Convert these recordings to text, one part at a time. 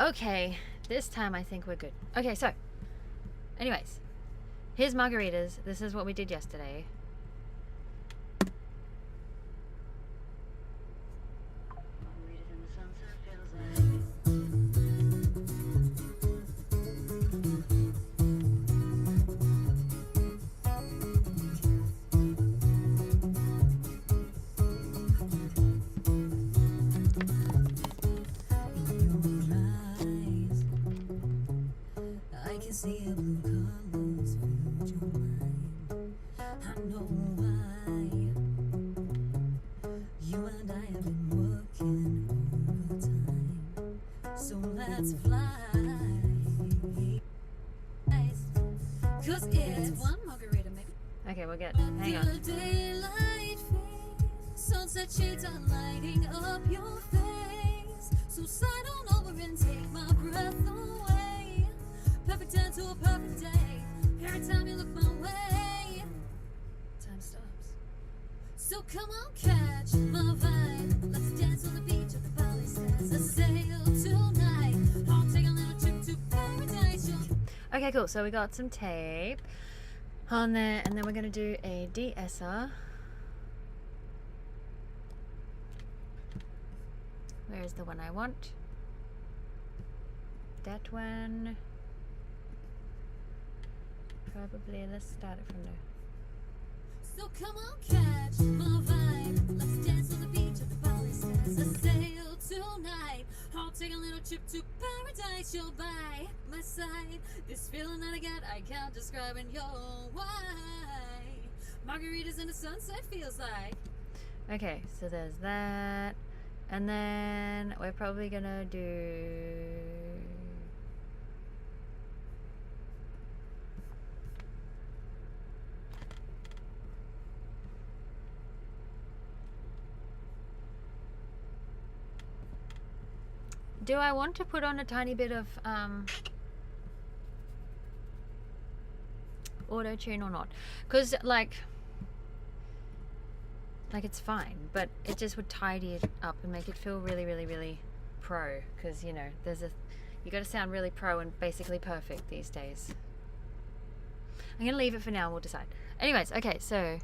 Okay, this time I think we're good. Okay, so, anyways, here's margaritas. This is what we did yesterday. See a blue colors filled your mind. I know why. You and I have been working overtime. So let's fly. Cause it's one margarita maybe. Okay, we're good. Hang on. Daylight fades, sunset shades are lighting up your face. So slide on over and take my breath away. Perfect end to a perfect day. Every time you look my way, time stops. So come on, catch my vibe. Let's dance on the beach of the Bali skies. Let's sail tonight. I'll take a little trip to paradise. Okay, cool. So we got some tape on there, and then we're gonna do a de-esser. Where is the one I want? That one. Probably, let's start it from there. So come on, catch my vibe. Let's dance on the beach of the Bali skies. Let's sail tonight. I'll take a little trip to paradise. You're by my side. This feeling that I got, I can't describe, and you're why. Margaritas in the sunset feels like. Okay, so there's that. And then we're probably gonna do... Do I want to put on a tiny bit of auto tune or not? Because like it's fine, but it just would tidy it up and make it feel really, really, really pro. Because you know, you got to sound really pro and basically perfect these days. I'm gonna leave it for now. We'll decide. Anyways, okay, so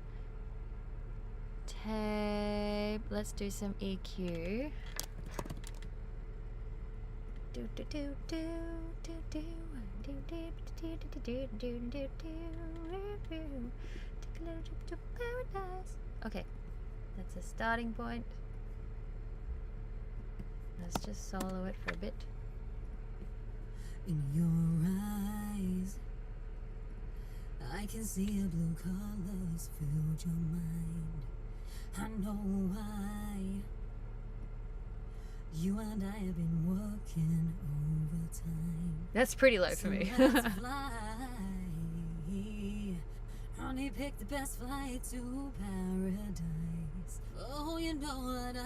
tape. Let's do some EQ. Okay, that's a starting point. Let's just solo it for a bit. In your eyes, I can see a blue colors filled your mind. I know why. You and I have been working overtime. That's pretty low for me. Let's fly. Honey, pick the best flight to paradise. Oh, you know what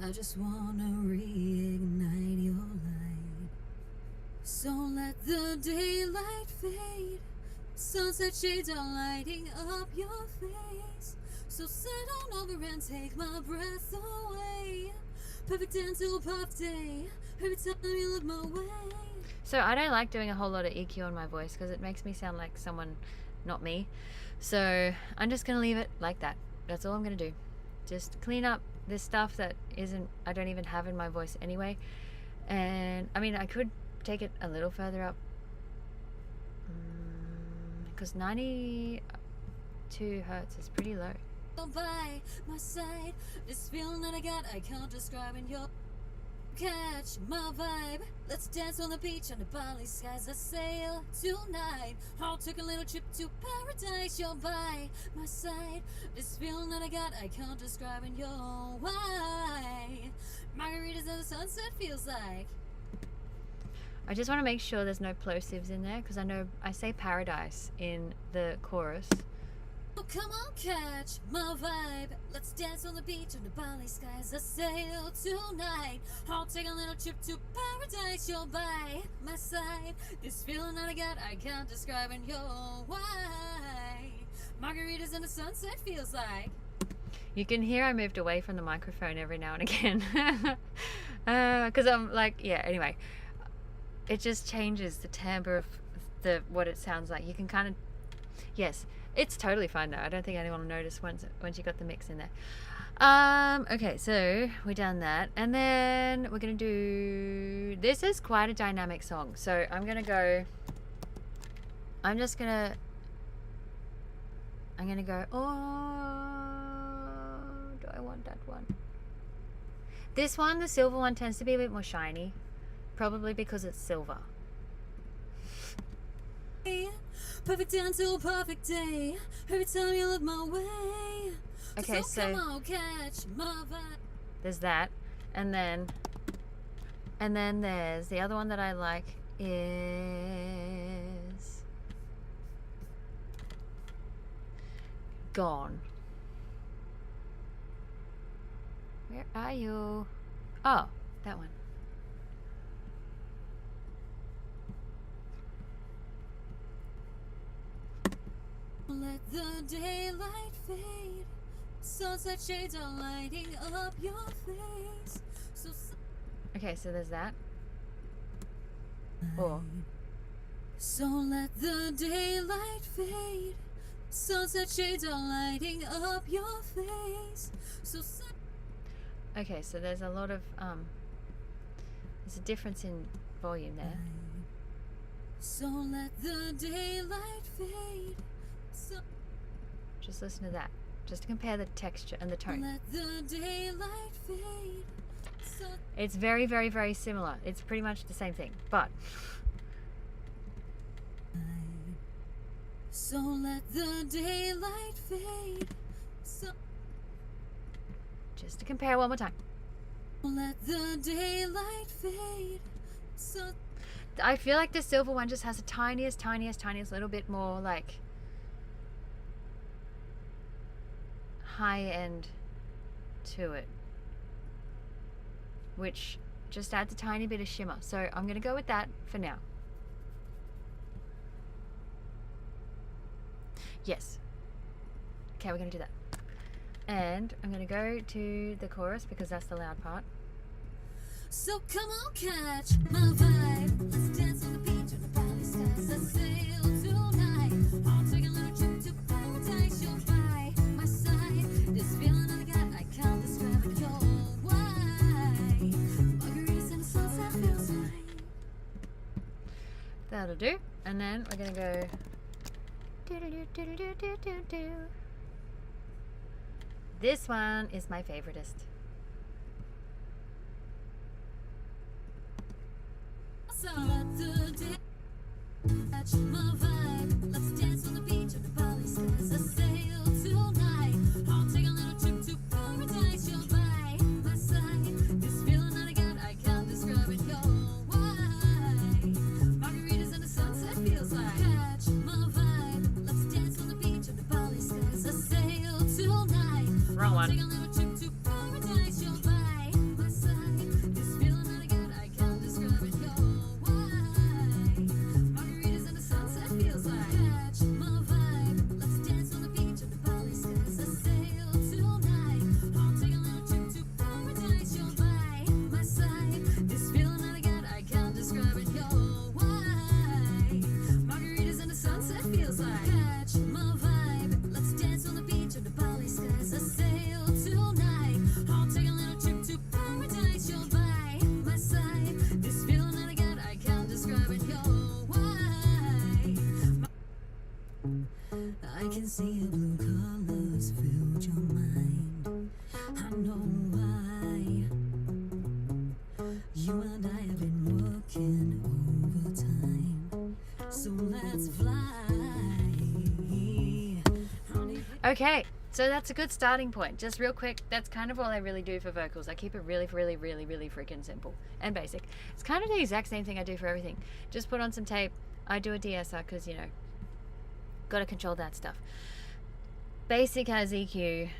I just wanna reignite your light. So let the daylight fade. Sunset shades are lighting up your face. So sit on over and take my breath away. Perfect end to a puff day. Every time you look my way. So I don't like doing a whole lot of EQ on my voice because it makes me sound like someone, not me. So I'm just going to leave it like that. That's all I'm going to do. Just clean up this stuff that I don't even have in my voice anyway. And I mean, I could take it a little further up. Because 92 hertz is pretty low. By my side, this feeling that I got, I can't describe, and you'll catch my vibe. Let's dance on the beach under Bali skies. Let's sail tonight. I'll take a little trip to paradise. You're by my side. This feeling that I got, I can't describe, and you're why. Margaritas in the sunset feels like. I just want to make sure there's no plosives in there because I know I say paradise in the chorus. Oh, come on, catch my vibe. Let's dance on the beach under Bali skies. Let's sail tonight. I'll take a little trip to paradise. You're by my side. This feeling that I got, I can't describe, and you're why. Margaritas in the sunset feels like. You can hear I moved away from the microphone every now and again. Because I'm like, yeah, anyway. It just changes the timbre of what it sounds like. You can kind of, yes, it's totally fine though. I don't think anyone will notice once you got the mix in there. Okay, so we've done that, and then we're gonna do, this is quite a dynamic song, so I'm gonna go, oh, do I want that one? This one, the silver one, tends to be a bit more shiny, probably because it's silver. Perfect end to a perfect day. Every time you look my way. Okay, so come on, catch my vibe. There's that, and then there's the other one that I like is Gone. Where are you? Oh, that one. Let the daylight fade. Sunset shades are lighting up your face. Okay, so there's that. Or so let the daylight fade. Sunset shades are lighting up your face. okay, so there's a lot of there's a difference in volume there. So let the daylight fade. Just listen to that. Just to compare the texture and the tone. Let the daylight fade. It's very, very, very similar. It's pretty much the same thing, but so let the daylight fade. just to compare one more time. Let the daylight fade. I feel like the silver one just has a tiniest little bit more like high end to it, which just adds a tiny bit of shimmer. So I'm gonna go with that for now. Yes. Okay, we're gonna do that. And I'm gonna go to the chorus because that's the loud part. So come on, catch my vibe. Let's dance on the beach on the valley skies. Let's sail tonight. I'll take a little trip to paradise. You're by my side. This feeling I got, I can't describe it. You're why Margaritas and the sunset feels right. That'll do. And then we're gonna go. This one is my favoritist. So let the day catch my vibe. Let's dance on the beach on the valley skies. Let's sail tonight. I'll take a little trip to paradise. You're by my side. This feeling that I got, I can't describe it. You're why Margaritas and the sunset feels like. Catch my vibe. Let's dance on the beach on the valley skies. Let's sail tonight. Wrong one. Take a little trip to paradise. You're by my side. This feeling that I got, I can't describe it. You're Margaritas and the sunset feels like. Catch my vibe. Let's dance on the beach on the valley skies. Let's sail tonight. I'll take a little trip to paradise. You're by my side. This feeling that I got, I can't describe it. You're why Margaritas and the sunset feels like. Catch my vibe. Let's dance on the beach on the valley skies. Let's sail tonight. I'll take a little trip to paradise. You're by my side. This feeling that I got, I can't describe it. You're I can see the blue colors filled your mind. I know why. You and I have been working overtime. So let's fly. Okay, so that's a good starting point. Just real quick, that's kind of all I really do for vocals. I keep it really freaking simple and basic. It's kind of the exact same thing I do for everything. Just put on some tape. I do a de-esser because, you know, gotta control that stuff. Basic has EQ.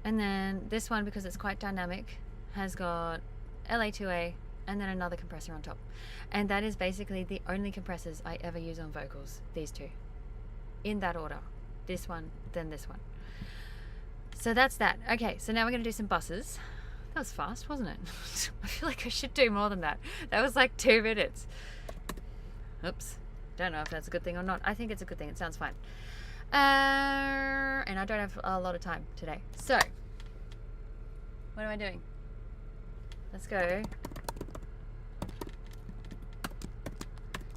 And then this one, because it's quite dynamic, has got LA2A and then another compressor on top. And that is basically the only compressors I ever use on vocals, these two. In that order. This one, then this one. So that's that. Okay, so now we're going to do some buses. That was fast, wasn't it? I feel like I should do more than that. That was like 2 minutes. Oops. Don't know if that's a good thing or not. I think it's a good thing. It sounds fine. And I don't have a lot of time today. So, what am I doing? Let's go.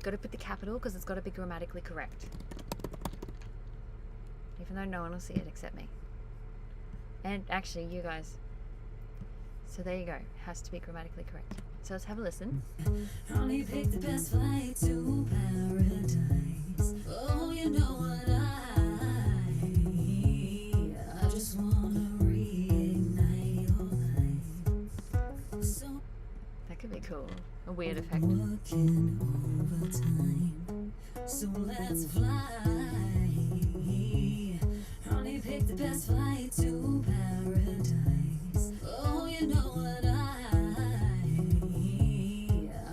Got to put the capital because it's got to be grammatically correct. Even though no one will see it except me. And actually, you guys. So there you go. Has to be grammatically correct. So let's have a listen. Only pick the best flight to paradise. Oh, you know what I just wanna reignite your life. So That could be cool. A weird effect. working overtime. So let's fly. Only pick the best flight to paradise. Oh, you know what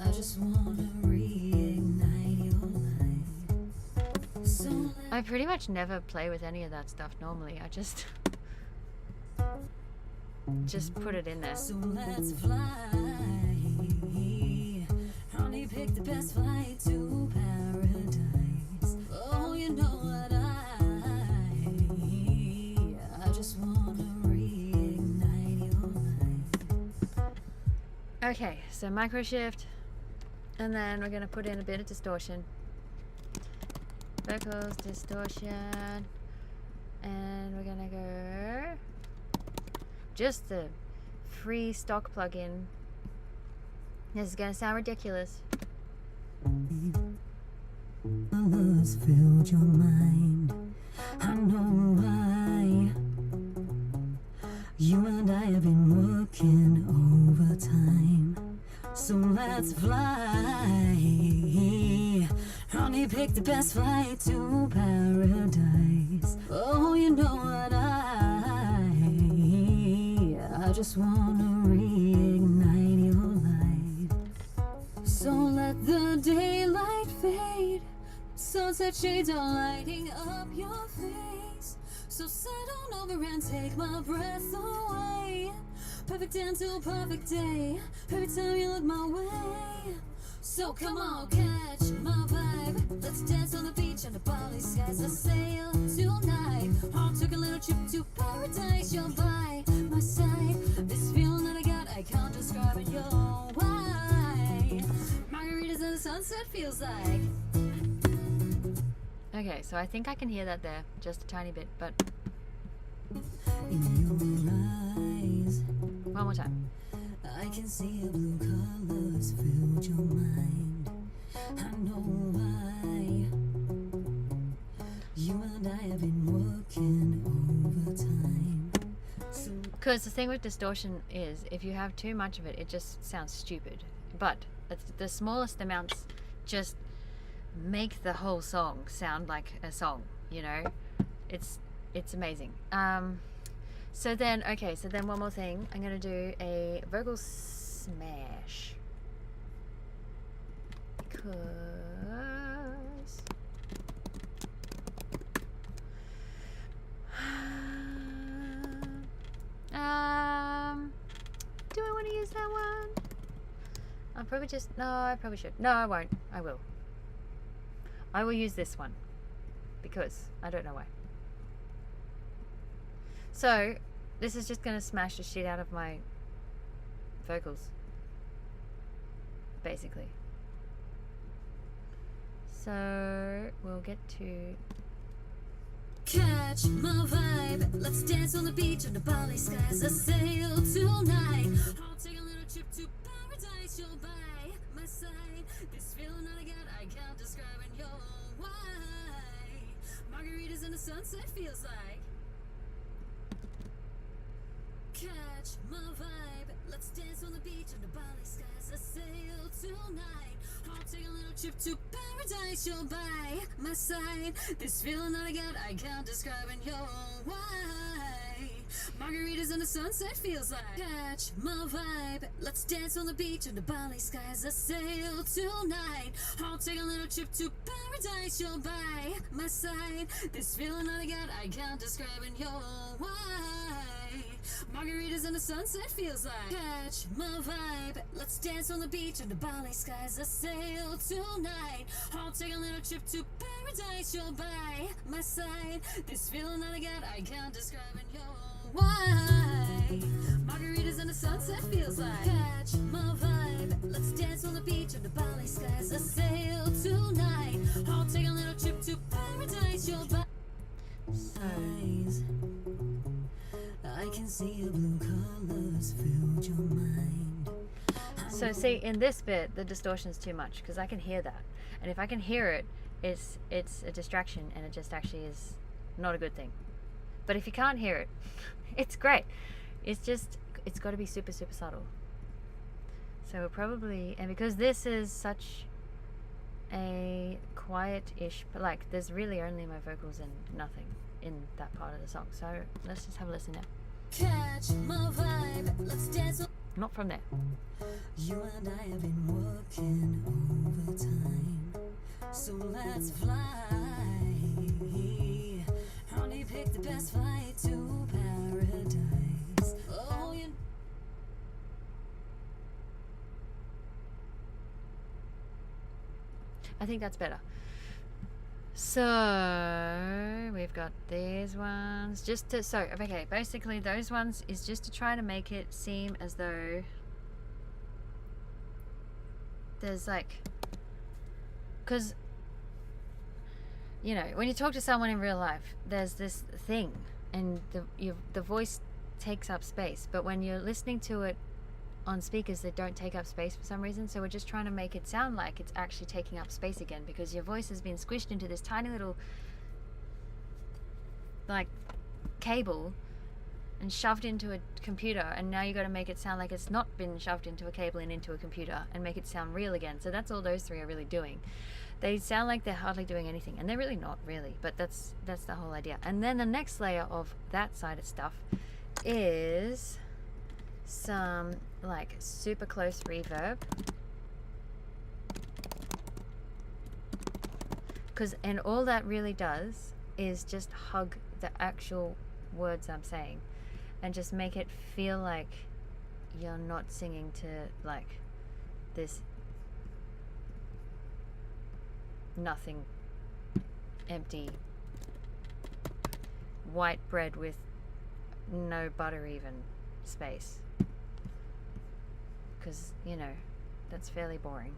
I just wanna reignite your life. So I pretty much never play with any of that stuff normally. I just put it in there. So let's fly. Only pick the best flight to paradise. Oh, you know what I just wanna reignite your life. Okay, so micro shift, and then we're gonna put in a bit of distortion. Vocals, distortion, and we're gonna go just the free stock plugin. This is gonna sound ridiculous. Colors filled your mind. I know why. You and I have been working overtime. So let's fly. Only pick the best flight to paradise. Oh, you know what I just wanna reignite your life. So let the daylight fade. Sunset shades are lighting up your face. So settle over and take my breath away. Perfect end to a perfect day. Every time you look my way. So come on, catch my vibe. Let's dance on the beach under Bali skies. Let's sail tonight. I'll take a little trip to paradise. You're by my side. This feeling that I got, I can't describe it. You're why margaritas and the sunset feels like. Okay, so I think I can hear that there, just a tiny bit, but In your eyes, one more time. I can see your blue colors filled your mind. I know why. You and I have been working overtime. So Because the thing with distortion is, if you have too much of it, it just sounds stupid. But the smallest amounts just make the whole song sound like a song, you know? It's amazing. So then one more thing. I'm going to do a vocal smash. Because do I want to use that one? I probably should. No, I won't. I will. I will use this one because I don't know why. So this is just gonna smash the shit out of my vocals, basically. So we'll get to catch my vibe. Let's dance on the beach under Bali skies. Let's sail tonight. I'll take a little trip to paradise. You're by my side. This feeling that I got, I can't describe it. You're why margaritas and the sunset feels like. Catch my vibe. Let's dance on the beach under Bali skies. Let's sail tonight. I'll take a little trip to paradise. You're by my side. This feeling that I got, I can't describe it. You're why Margaritas and the sunset feels like. Catch my vibe. Let's dance on the beach under Bali skies. I sail tonight. I'll take a little trip to paradise. You're by my side. This feeling that I got, I can't describe in your why. Margaritas and the sunset feels like. Catch my vibe. Let's dance on the beach under Bali skies. I sail tonight. I'll take a little trip to paradise. You're by my side. This feeling that I got, I can't describe in your why. Margaritas and the sunset feels like. Catch my vibe. Let's dance on the beach under Bali skies. I sail tonight. I'll take a little trip to paradise. You're by eyes. I can see your blue colors filled your mind. So see, in this bit, the distortion's too much because I can hear that, and if I can hear it, it's a distraction, and it just actually is not a good thing. But if you can't hear it, it's great. It's got to be super subtle. So we'll probably, and because this is such a quiet-ish, but like there's really only my vocals and nothing in that part of the song. So let's just have a listen now. Catch my vibe. Let's dance. Not from there. You and I have been working overtime, so let's fly. Honey, pick the best flight to paradise. Oh, you. I think that's better. So we've got these ones okay, basically those ones is just to try to make it seem as though there's like, because you know, when you talk to someone in real life, there's this thing, and the voice takes up space, but when you're listening to it on speakers, they don't take up space for some reason. So we're just trying to make it sound like it's actually taking up space again, because your voice has been squished into this tiny little like cable and shoved into a computer, and now you got to make it sound like it's not been shoved into a cable and into a computer, and make it sound real again. So that's all those three are really doing. They sound like they're hardly doing anything, and they're really not really, but that's the whole idea. And then the next layer of that side of stuff is some like super close reverb, and all that really does is just hug the actual words I'm saying and just make it feel like you're not singing to like this nothing, empty white bread with no butter even space, because you know that's fairly boring.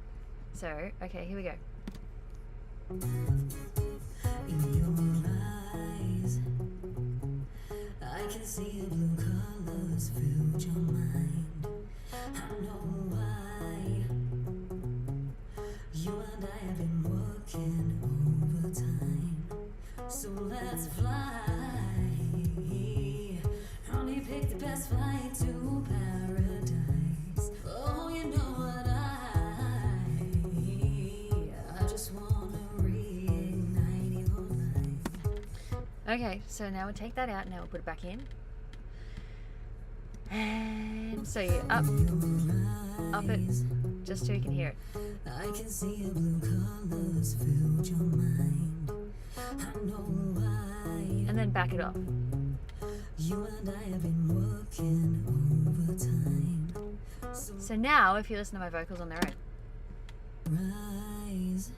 So okay, here we go. In your eyes, I can see the blue colors filled your mind. I know why. You and I have been working overtime, so let's fly. Honey, pick the best flight to paradise. Oh, you know what I just wanna reignite your life. Okay, so now we'll take that out. Now we'll put it back in, and so you up it just so you can hear it. I can see your blue colors filled your mind. I know why. And then back it off. You and I have been working overtime. So now if you listen to my vocals on their own, Rise.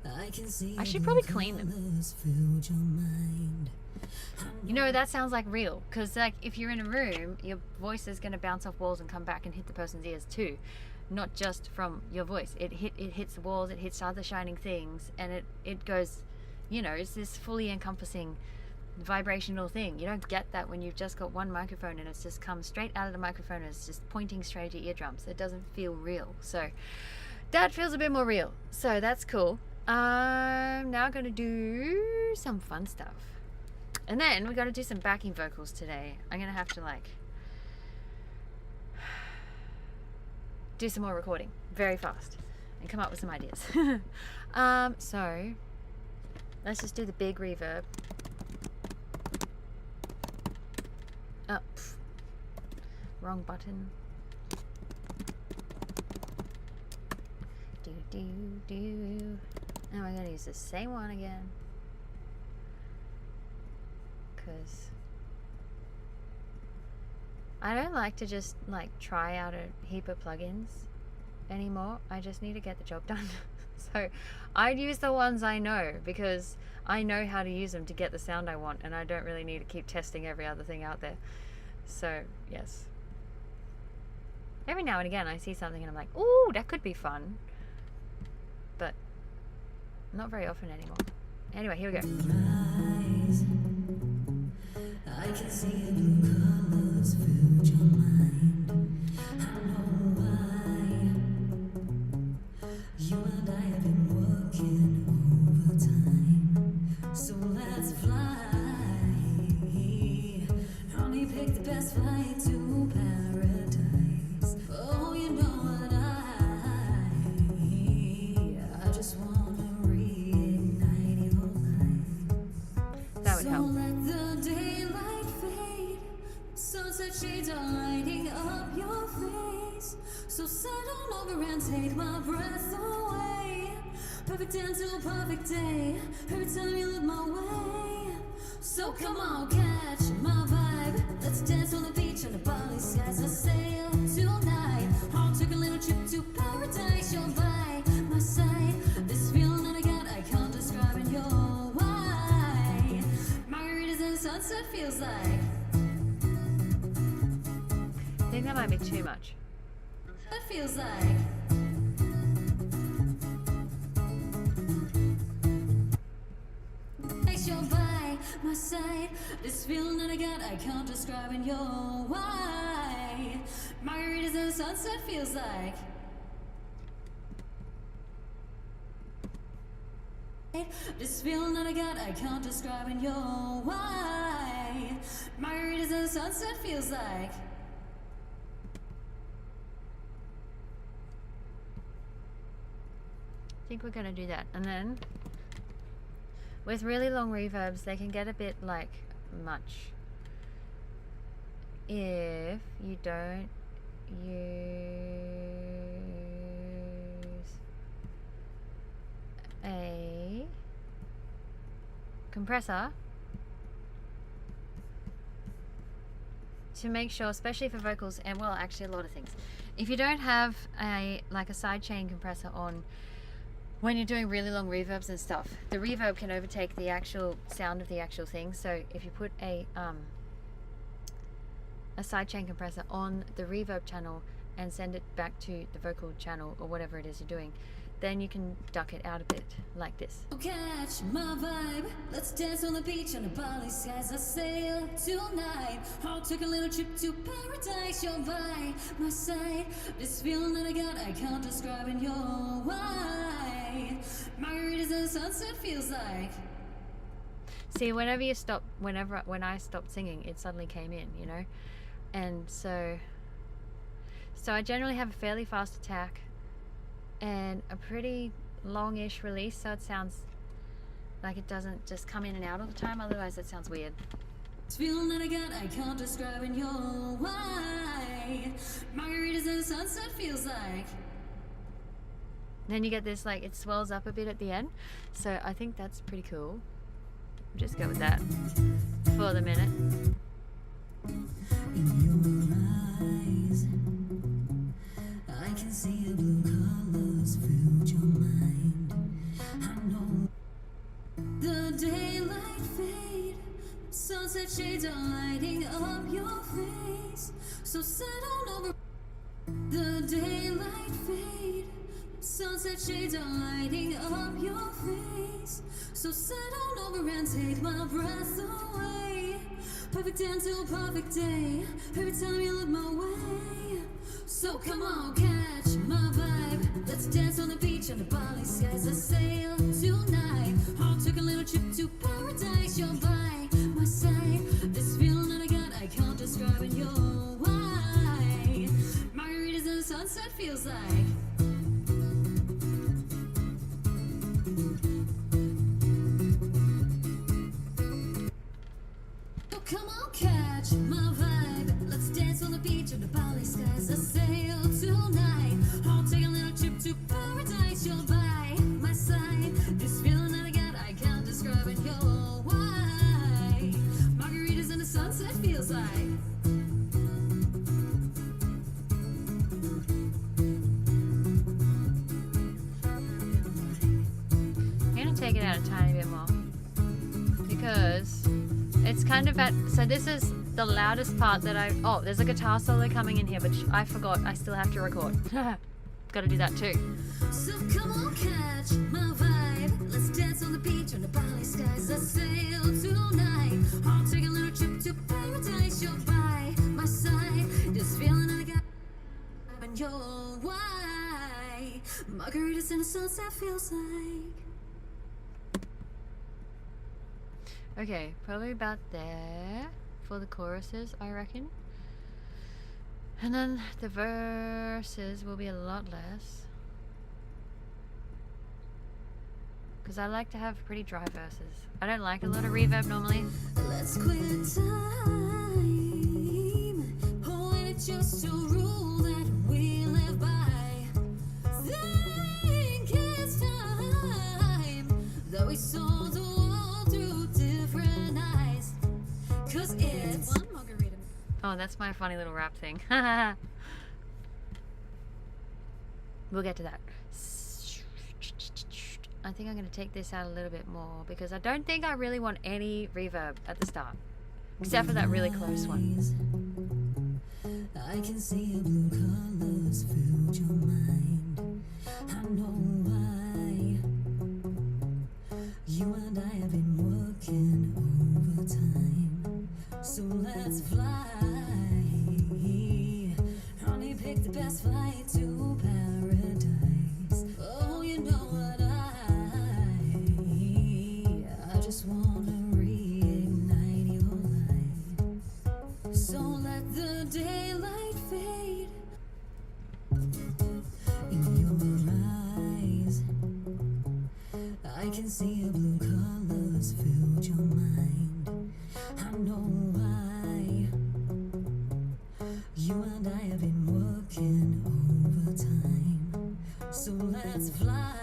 I can see I should probably clean them. filled your mind. You know, that sounds like real, because like if you're in a room, your voice is going to bounce off walls and come back and hit the person's ears too, not just from your voice. It hits the walls, it hits other shining things, and it goes, you know, it's this fully encompassing vibrational thing. You don't get that when you've just got one microphone and it's just come straight out of the microphone and it's just pointing straight at your eardrums. It doesn't feel real. So that feels a bit more real. So that's cool. I'm now going to do some fun stuff. And then we got to do some backing vocals today. I'm going to have to like do some more recording very fast and come up with some ideas. So let's just do the big reverb. Oh, wrong button. Do. Now we're gonna use the same one again. Because I don't like to just like try out a heap of plugins anymore. I just need to get the job done. So I'd use the ones I know because I know how to use them to get the sound I want, and I don't really need to keep testing every other thing out there. So yes, every now and again I see something and I'm like, ooh, that could be fun, but not very often anymore. Anyway, here we go. I can see the blue colors fill your mind. I know why. You and I have been working overtime. So let's fly. Honey, pick the best flight to paradise. Oh, you know what I just wanna reignite your life. That would help. So let the daylight fade. Sunset shades are lighting up your face. So settle over and take my breath away. Perfect end to a perfect day. Every time you look my way. So come on, catch my vibe. Let's dance on the beach on the Bali skies. Let's sail tonight. I'll take a little trip to paradise. You're by my side. This feeling that I got, I can't describe in your why. Margaritas and sunset feels like. I think that might be too much. It feels like. You're by my side. This feeling that I got, I can't describe in your why. Margaritas and sunset feels like. This feeling that I got, I can't describe in your why. Margaritas and sunset feels like. I think we're gonna do that, and then with really long reverbs they can get a bit like much if you don't use a compressor to make sure, especially for vocals, and well, actually a lot of things, if you don't have a sidechain compressor on when you're doing really long reverbs and stuff, the reverb can overtake the actual sound of the actual thing. So if you put a sidechain compressor on the reverb channel and send it back to the vocal channel or whatever it is you're doing, then you can duck it out a bit like this. Catch my vibe. Let's dance on the beach on the Bali skies. Let's sail tonight. I'll take a little trip to paradise. You're by my side. This feeling that I got, I can't describe in your why. Margaritas and sunset feels like. See, when I stopped singing, it suddenly came in, you know, and so I generally have a fairly fast attack and a pretty long-ish release, so it sounds like it doesn't just come in and out all the time, otherwise it sounds weird. This feeling that I got, I can't describe in your why. Margaritas and sunset feels like. Then you get this, like, it swells up a bit at the end, so I think that's pretty cool. Just go with that for the minute. In your eyes, I can see the blue colors filled your mind. I know the daylight fade. Sunset shades are lighting up your face. So settle over. The daylight fade. Sunset shades are lighting up your face. So settle over and take my breath away. Perfect end to a perfect day. Every time you look my way. So come on, catch my vibe. Let's dance on the beach on the Bali skies. Let's sail tonight. I'll take a little trip to paradise. You're by my side. This feeling that I got, I can't describe in your why. Margaritas and sunset feels like. Come on, catch my vibe. beach under Bali skies. A sail tonight. I'll take a little trip to paradise. You're by my side. This feeling that I got, I can't describe it. You're why margaritas in the sunset feels like. I'm gonna take it out a tiny bit more because it's kind of at, so this is the loudest part that oh, there's a guitar solo coming in here, but I forgot I still have to record. Gotta do that too. So come on, catch my vibe. Let's dance on the beach under Bali skies. Let's sail tonight. I'll take a little trip to paradise. You're by my side. This feeling I got, and you're why margaritas in the sunset feels like. Okay, probably about there for the choruses, I reckon. And then the verses will be a lot less. Because I like to have pretty dry verses. I don't like a lot of reverb normally. Let's quit time. Oh, and it's just a rule that we live by. Think it's time that we saw the world through different eyes. 'Cause it's one margarita. Oh, that's my funny little rap thing. We'll get to that. I think I'm going to take this out a little bit more because I don't think I really want any reverb at the start. Except for that really close one. I can see your blue colors filled your mind. I know why. You and I have been working overtime. So let's fly. Honey, pick the best flight to paradise. Oh, you know what I just wanna reignite your light. So let the daylight fade in your eyes. I can see your blue colors filled your mind. I know why. You and I have been working overtime. So let's fly.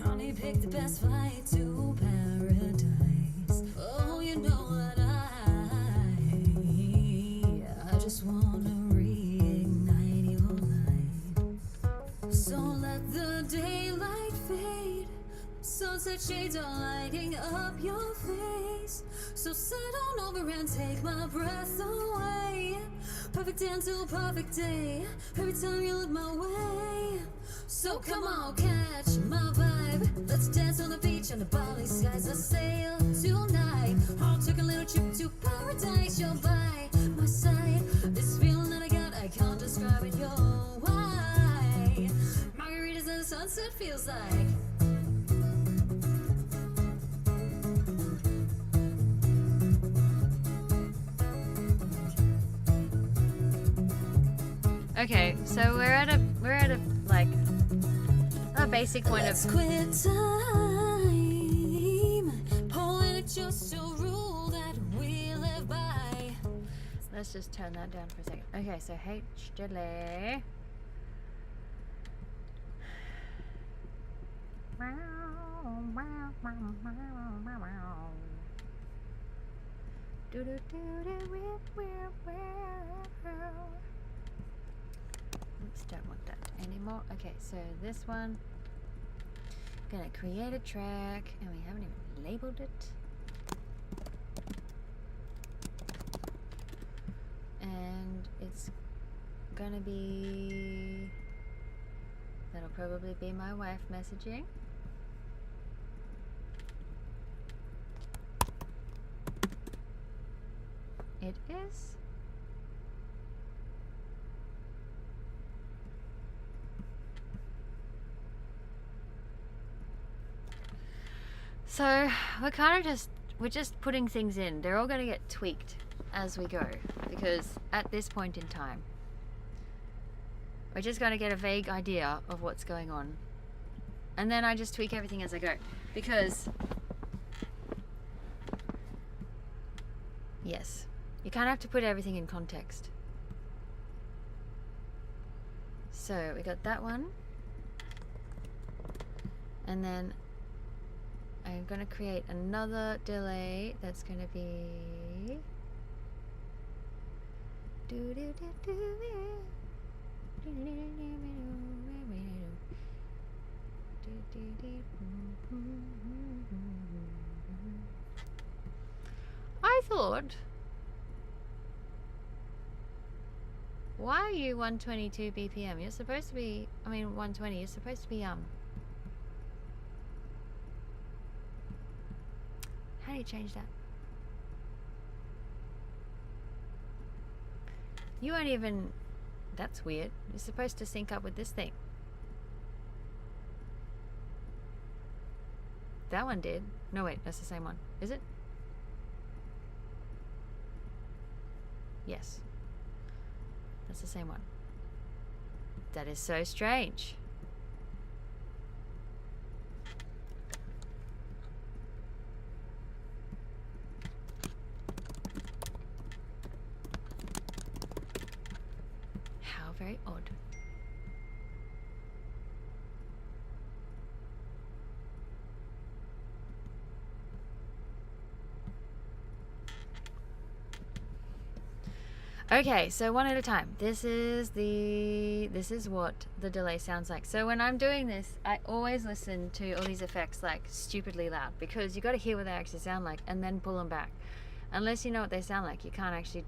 Honey, pick the best flight to paradise. Oh, you know what I just wanna reignite your light. So let the daylight fade. Sunset shades are lighting up your face. So sit on over and take my breath away. Perfect end to a perfect day. Every time you look my way. So come on, catch my vibe. Let's dance on the beach under Bali skies. Let's sail tonight. I'll take a little trip to paradise. You're by my side. This feeling that I got, I can't describe it. You're why margaritas in the sunset feels like. Okay, so we're at a like a basic point Let's of quit time. Oh, and it's just a rule that we live by. let's just turn that down for a second. Okay, so H delay. Oops, don't want that anymore. Okay, so this one, gonna create a track, and we haven't even labeled it. And it's gonna be, that'll probably be my wife messaging. It is. So we're just putting things in. They're all going to get tweaked as we go, because at this point in time we're just going to get a vague idea of what's going on, and then I just tweak everything as I go, because yes, You kind of have to put everything in context. So we got that one. And then I'm going to create another delay that's going to be... I thought... Why are you 122 BPM? You're supposed to be... I mean 120. You're supposed to be... How do you change that? You won't even... That's weird. You're supposed to sync up with this thing. That one did. No, wait. That's the same one. Is it? Yes. That's the same one. That is so strange. How very odd. Okay, so one at a time. This is what the delay sounds like. So when I'm doing this, I always listen to all these effects like stupidly loud, because you got to hear what they actually sound like and then pull them back. Unless you know what they sound like, you can't actually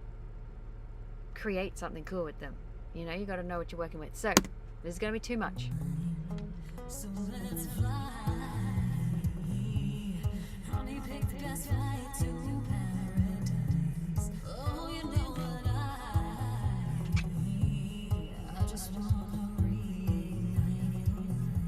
create something cool with them. You know, you got to know what you're working with. So this is going to be too much. So let's fly. Honey, pick the best flight to paradise. Oh, you know what I just wanna reignite your light.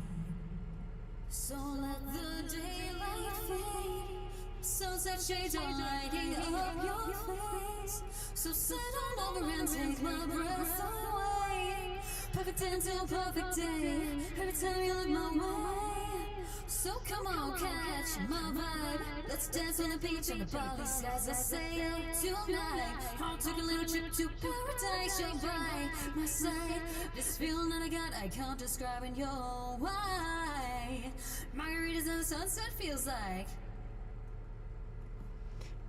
So let the daylight fade. Sunset shades are lighting up your face. So sit on over and take my breath away. Perfect end to perfect day. Every time you look my way. So come on, catch my vibe. Let's dance on the beach on the Bali skies. Let's sail tonight. I'll take a little trip to paradise. You're by my side. This feeling that I got, I can't describe in your why. Margaritas and the sunset feels like.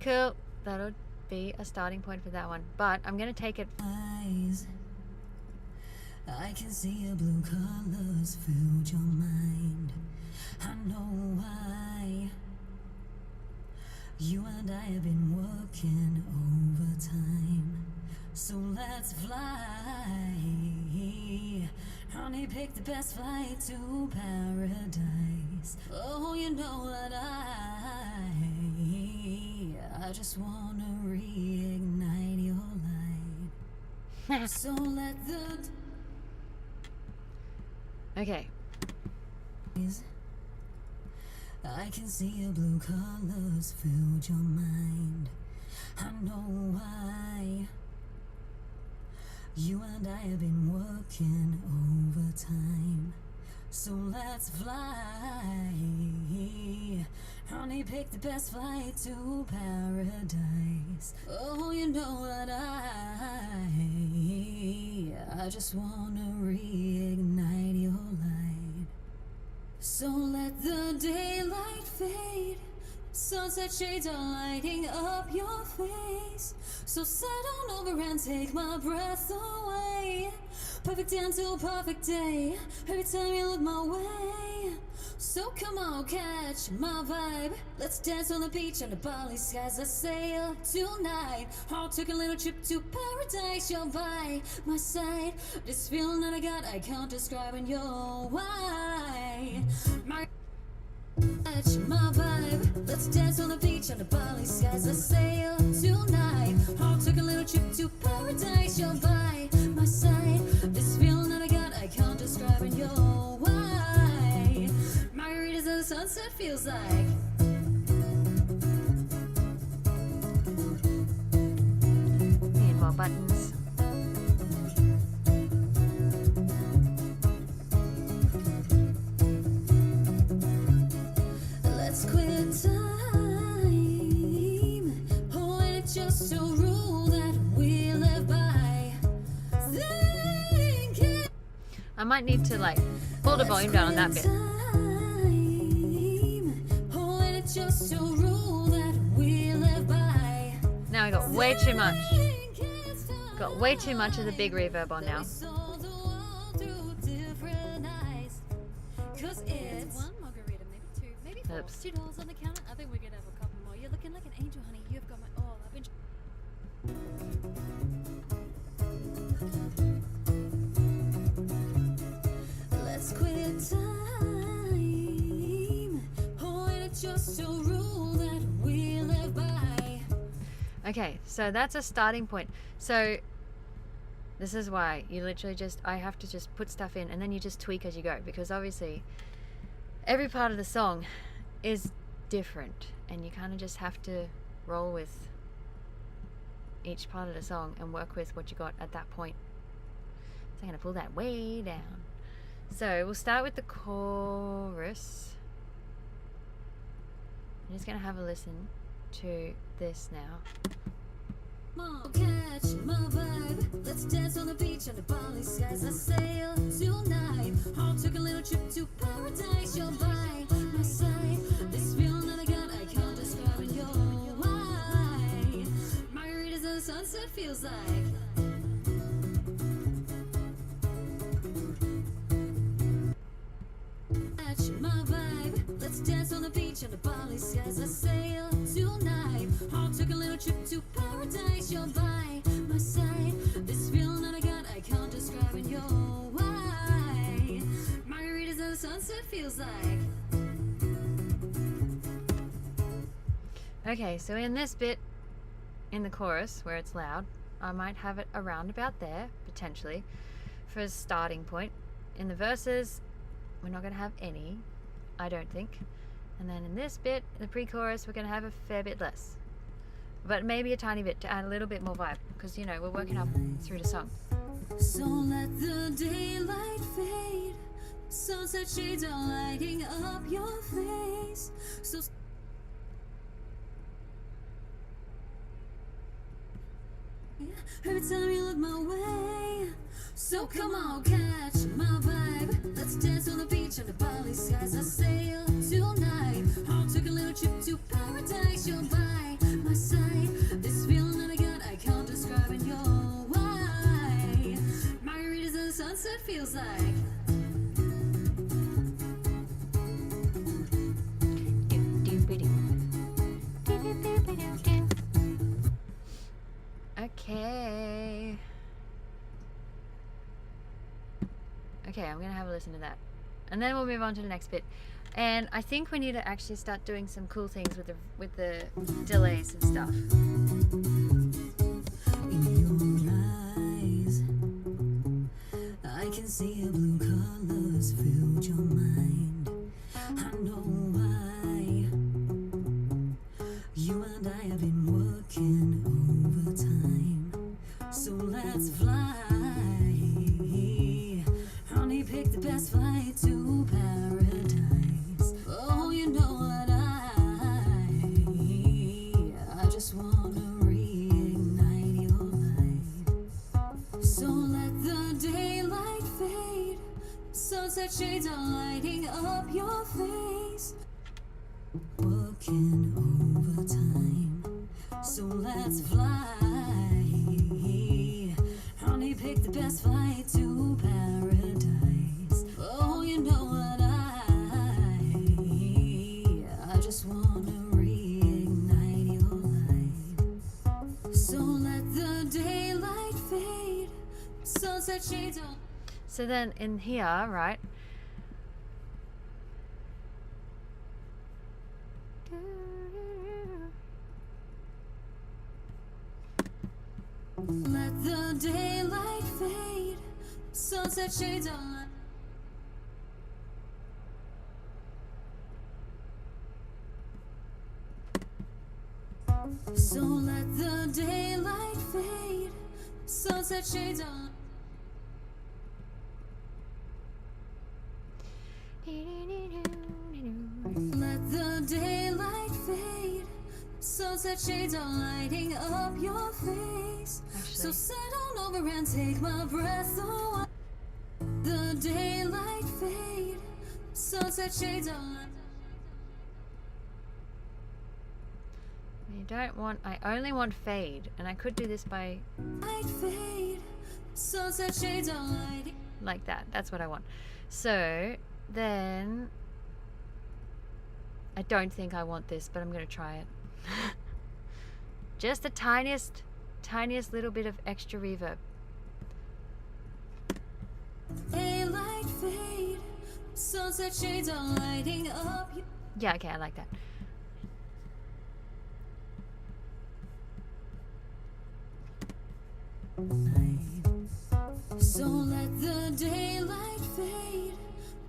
Cool. That'll be a starting point for that one. But I'm going to take it... Eyes. I can see your blue colors filled your mind. I know why. You and I have been working overtime. So let's fly. Honey, pick the best flight to paradise. Oh, you know what I just wanna reignite your light. So let the... Okay. I can see your blue colors filled your mind. I know why. You and I have been working overtime. So let's fly. Honey, pick the best flight to paradise. Oh, you know what I just wanna reignite your light. So let the daylight fade. Sunset shades are lighting up your face. So sit on over and take my breath away. Perfect end to perfect day. Every time you look my way. So come on, catch my vibe. Let's dance on the beach under Bali skies. Let's sail tonight. I'll take a little trip to paradise. You're by my side. This feeling that I got, I can't describe in your why. Catch my vibe. Let's dance on the beach under Bali skies. Let's sail tonight. I'll take a little trip to paradise. You're by my side. This feeling that I got, I can't describe in your why. Margaritas and the sunset feels like. Need more buttons. Let's quit time. Oh, and it's just to rule might need to like pull the volume down on that bit. Now I got way too much. Got way too much of the big reverb on now. One margarita, maybe two, maybe four. Oops. $2 on the counter. I think we're gonna have a couple more. You're looking like an angel, honey. You've got my all. I've been. Let's quit time. Oh, and it's just a rule that we live by. Okay, so that's a starting point. So this is why you literally I have to just put stuff in and then you just tweak as you go, because obviously every part of the song is different and you kind of just have to roll with each part of the song and work with what you got at that point. So I'm going to pull that way down. So we'll start with the chorus. I'm just going to have a listen to this now. Mom, catch my vibe. Let's dance on the beach under Bali skies. I sail tonight. I took a little trip to paradise. You're by my side. This feeling that I got, I can't describe it. You're why margaritas and the sunset feels like. Catch my vibe. Let's dance on the beach under Bali skies. I sail tonight. I took a little trip to paradise. You're by my side. This feeling that I got, I can't describe it. You're why margaritas and the sunset feels like. Okay, so in this bit, in the chorus where it's loud, I might have it around about there, potentially, for a starting point. In the verses, we're not going to have any, I don't think. And then in this bit, the pre-chorus, we're going to have a fair bit less. But maybe a tiny bit to add a little bit more vibe, because, you know, we're working up through the song. So let the daylight fade. Sunset shades are lighting up your face. So every time you look my way. So come on, catch my vibe. Let's dance on the beach under Bali skies. I sail tonight. I took a little trip to paradise. You're by my side. This feeling that I got, I can't describe it. You're why margaritas and the sunset feels like. Okay. Okay, I'm gonna have a listen to that, and then we'll move on to the next bit. And I think we need to actually start doing some cool things with the delays and stuff. In your eyes, I can see your blue colors filled your mind. I know why. You and I have been working overtime. So let's fly. Honey, pick the best flight to paradise. Oh, you know that I just wanna reignite your light. So let the daylight fade. Sunset shades are lighting up your face. Working overtime. So let's fly. Honey, pick the best flight to paradise. Oh, you know that I just wanna reignite your light. So let the daylight fade. Sunset shades on. So then in here, right? Let the daylight fade. Sunset shades on. So let the daylight fade. Sunset shades on. Let the daylight fade. Sunset shades are lighting up your face. So Actually, settle over and take my breath away. The daylight fade, sunset shades on. You don't want, I only want fade, and I could do this by Light fade, sunset shades on lighting. like that. That's what I want. So then I don't think I want this, but I'm gonna try it. Just the tiniest little bit of extra reverb. Daylight fade, sunset shades are lighting up. Yeah, okay, I like that. So let the daylight fade,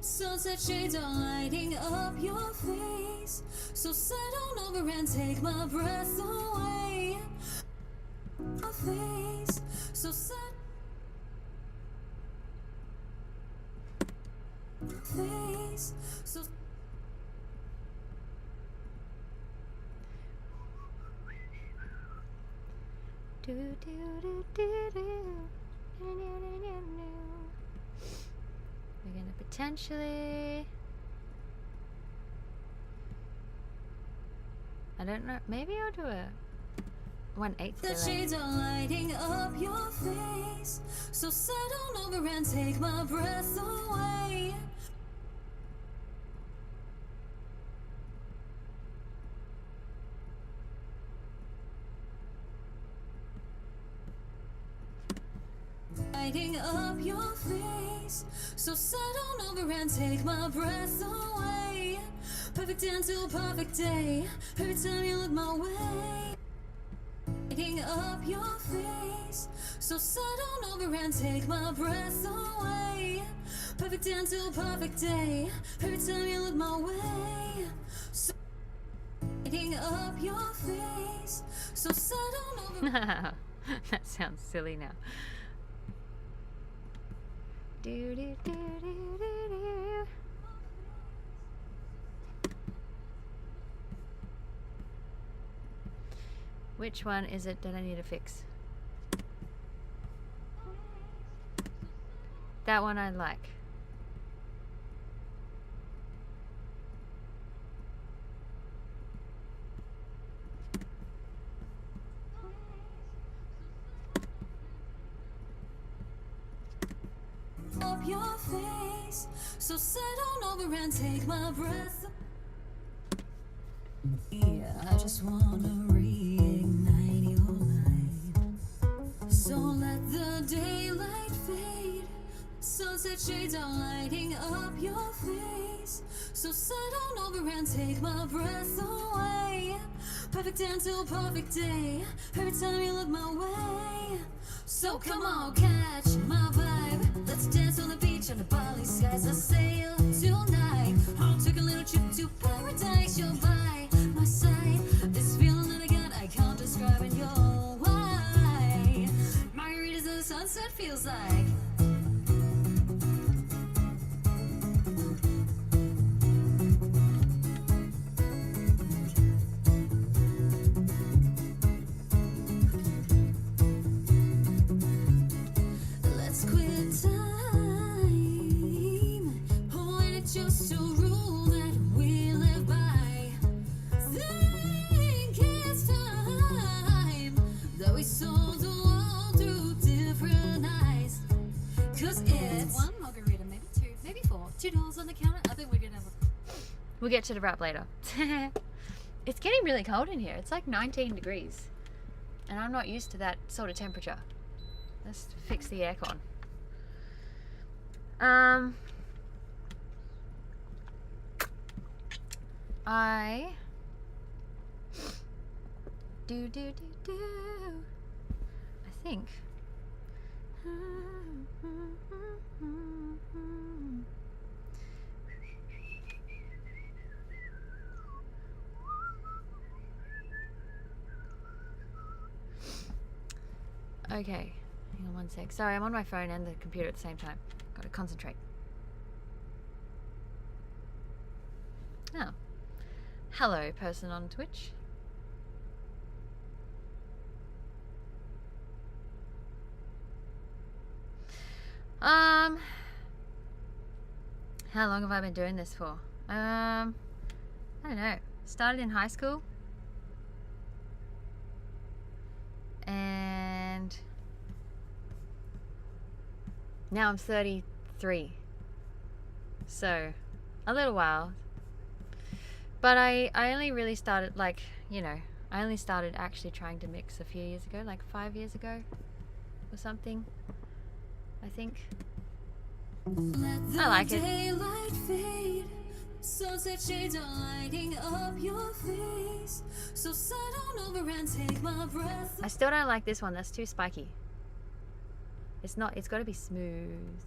sunset shades are lighting up your face. So settle over and take my breath away. My face, so set face, so Do, do, do, do, do. We're gonna potentially, I don't know, maybe I'll do a 1/8 the delay. shades are lighting up your face. So settle over and take my breath away. Lighting up your face. So settle over and take my breath away. Perfect end to a perfect day. Every time you look my way. Lighting up your face. So settle over and take my breath away. Perfect end to a perfect day. Every time you look my way. So lighting up your face. So settle over. That sounds silly now. Do, do, do, do, do, do. Which one is it that I need to fix? That one I like. Up your face. So settle over and take my breath. Yeah, I just wanna reignite your light. So let the daylight fade. Sunset shades are lighting up your face. So settle over and take my breath away. Perfect end to a perfect day. Every time you look my way. So come on, catch my vibe. Let's dance on the beach under Bali skies. I sail tonight. I'll take a little trip to paradise. You're by my side. This feeling that I got, I can't describe it. You're why margaritas and the sunset feels like. Let's quit time. Oh, and it's just a rule that we live by. Think it's time that we sold the world through different eyes. Cause it's one margarita, maybe two, maybe four. $2 on the counter. I think we're gonna have We'll get to the wrap later. It's getting really cold in here. It's like 19 degrees. And I'm not used to that sort of temperature. Let's fix the aircon. I I think okay, hang on one sec. Sorry, I'm on my phone and the computer at the same time. Gotta concentrate. Oh. Hello, person on Twitch. How long have I been doing this for? I don't know. Started in high school. And now I'm 33. So, a little while. But I only really started, like, you know, I only started actually trying to mix a few years ago, like 5 years ago or something, I think. I like it. Daylight fade. Sunset shades are lighting up your face. So sit on over and take my breath. I still don't like this one. That's too spiky. It's not. It's got to be smooth.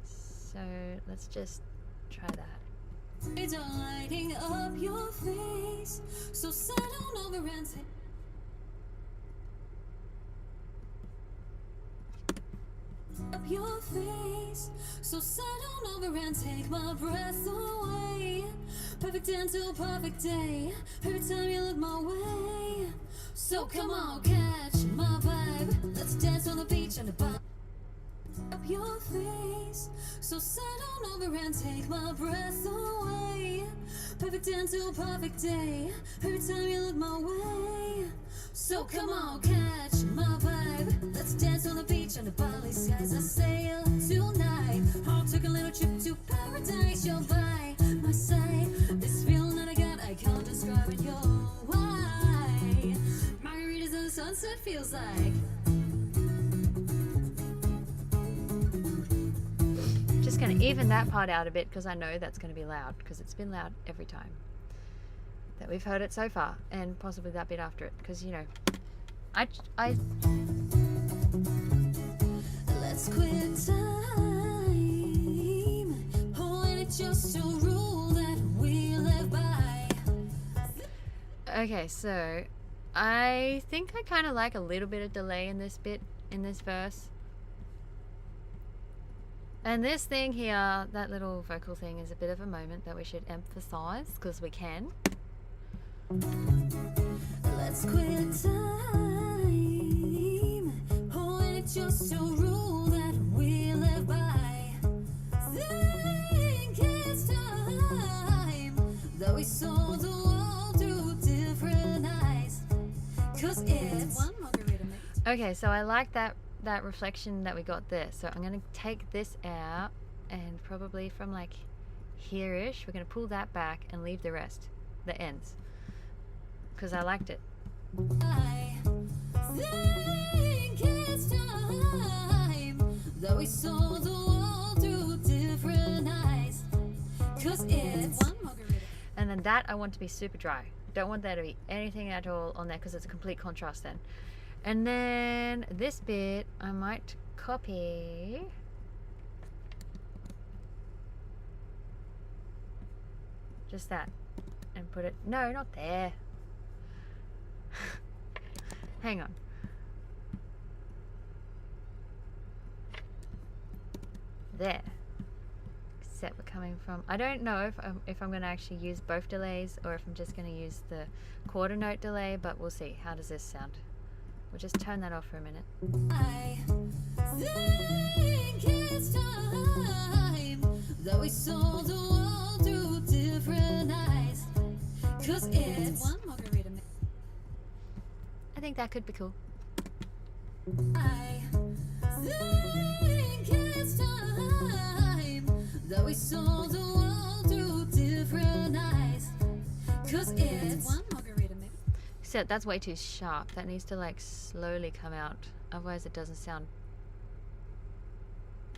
So let's just try that. Shades are lighting up your face. So sit on over and take. Up your face, so sit on over and take my breath away. Perfect end to a perfect day. Every time you look my way. So come on, catch my vibe. Let's dance on the beach and the bar. Up your face, so sit on over and take my breath away. Perfect end to a perfect day. Every time you look my way. So come on, catch my vibe. Let's dance on the beach under Bali skies. I sail tonight. I took a little trip to paradise. You're by my side. This feeling that I got, I can't describe it. You're why margaritas and the sunset feels like. Just gonna even that part out a bit because I know that's gonna be loud because it's been loud every time that we've heard it so far, and possibly that bit after it, because you know, I Let's quit time. Oh, and it's just a rule that we live by. okay, so I think I kind of like a little bit of delay in this bit, in this verse. And this thing here, that little vocal thing, is a bit of a moment that we should emphasize because we can. Let's quit time. Oh, and it's just a rule that we live by. Think it's time that we saw the world through different eyes. 'Cause it's one margarita mix. Okay, so I like that reflection that we got there. So I'm gonna take this out, and probably from like here-ish, we're gonna pull that back and leave the rest, the ends, because I liked it. I think it's time that we saw the world through different eyes. 'Cause it's one margarita. And then that I want to be super dry. Don't want there to be anything at all on there because it's a complete contrast then. And then this bit I might copy. Just that. And put it, no, not there. Hang on. There. Except we're coming from, I don't know if I'm going to actually use both delays or if I'm just going to use the quarter note delay, but we'll see. How does this sound? We'll just turn that off for a minute. I think it's time that we saw the world through different eyes. 'Cause it's one margarita mix. I think that could be cool. I think it's time that we saw the world through different eyes. 'Cause it's one margarita mix. Except that's way too sharp. That needs to like slowly come out. Otherwise it doesn't sound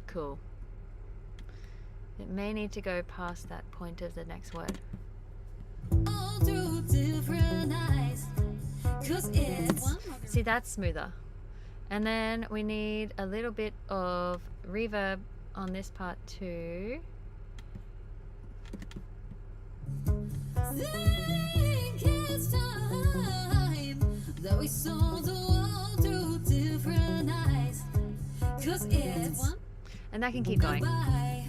cool. It may need to go past that point of the next word. All through different eyes. 'Cause it's one margarita. See, that's smoother. And then we need a little bit of reverb on this part too. Think it's time that we saw the world through different eyes. 'Cause it's one And that can keep going. goodbye.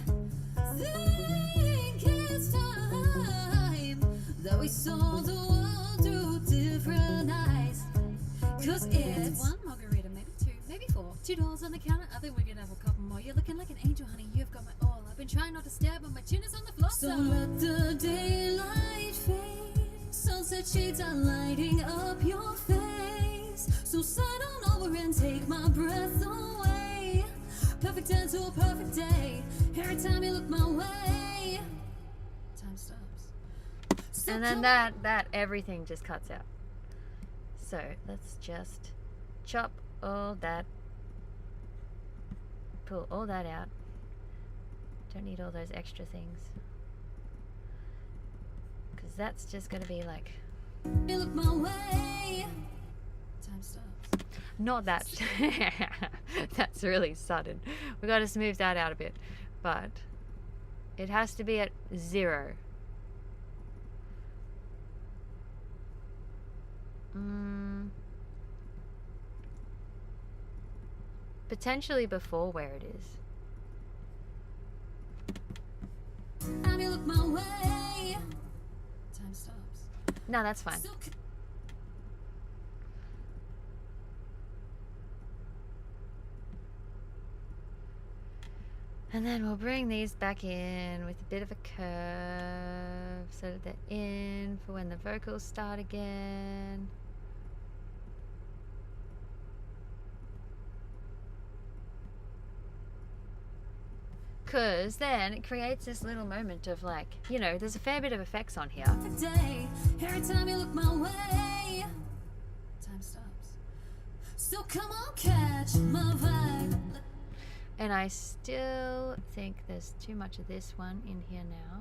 Think it's time that we saw the world through different eyes. 'Cause it's one margarita, maybe two, maybe four. $2 on the counter, I think we could have a couple more. You're looking like an angel, honey, you've got my all. I've been trying not to stare, but my chin is on the floor. So let the daylight fade. Sunset shades are lighting up your face. So slide on over and take my breath away. Perfect end to a perfect day. Every time you look my way, time stops. So And then that everything just cuts out. So let's just chop all that, pull all that out. Don't need all those extra things, because that's just going to be like, you look my way, time stops. not that. That's really sudden. We got to smooth that out a bit, but it has to be at 0. Potentially before where it is. And you look my way, time stops. No, that's fine. So And then we'll bring these back in with a bit of a curve so that they're in for when the vocals start again. Because then it creates this little moment of like, you know, there's a fair bit of effects on here. perfect day. Every time you look my way, time stops. So come on, catch my vibe. And I still think there's too much of this one in here now.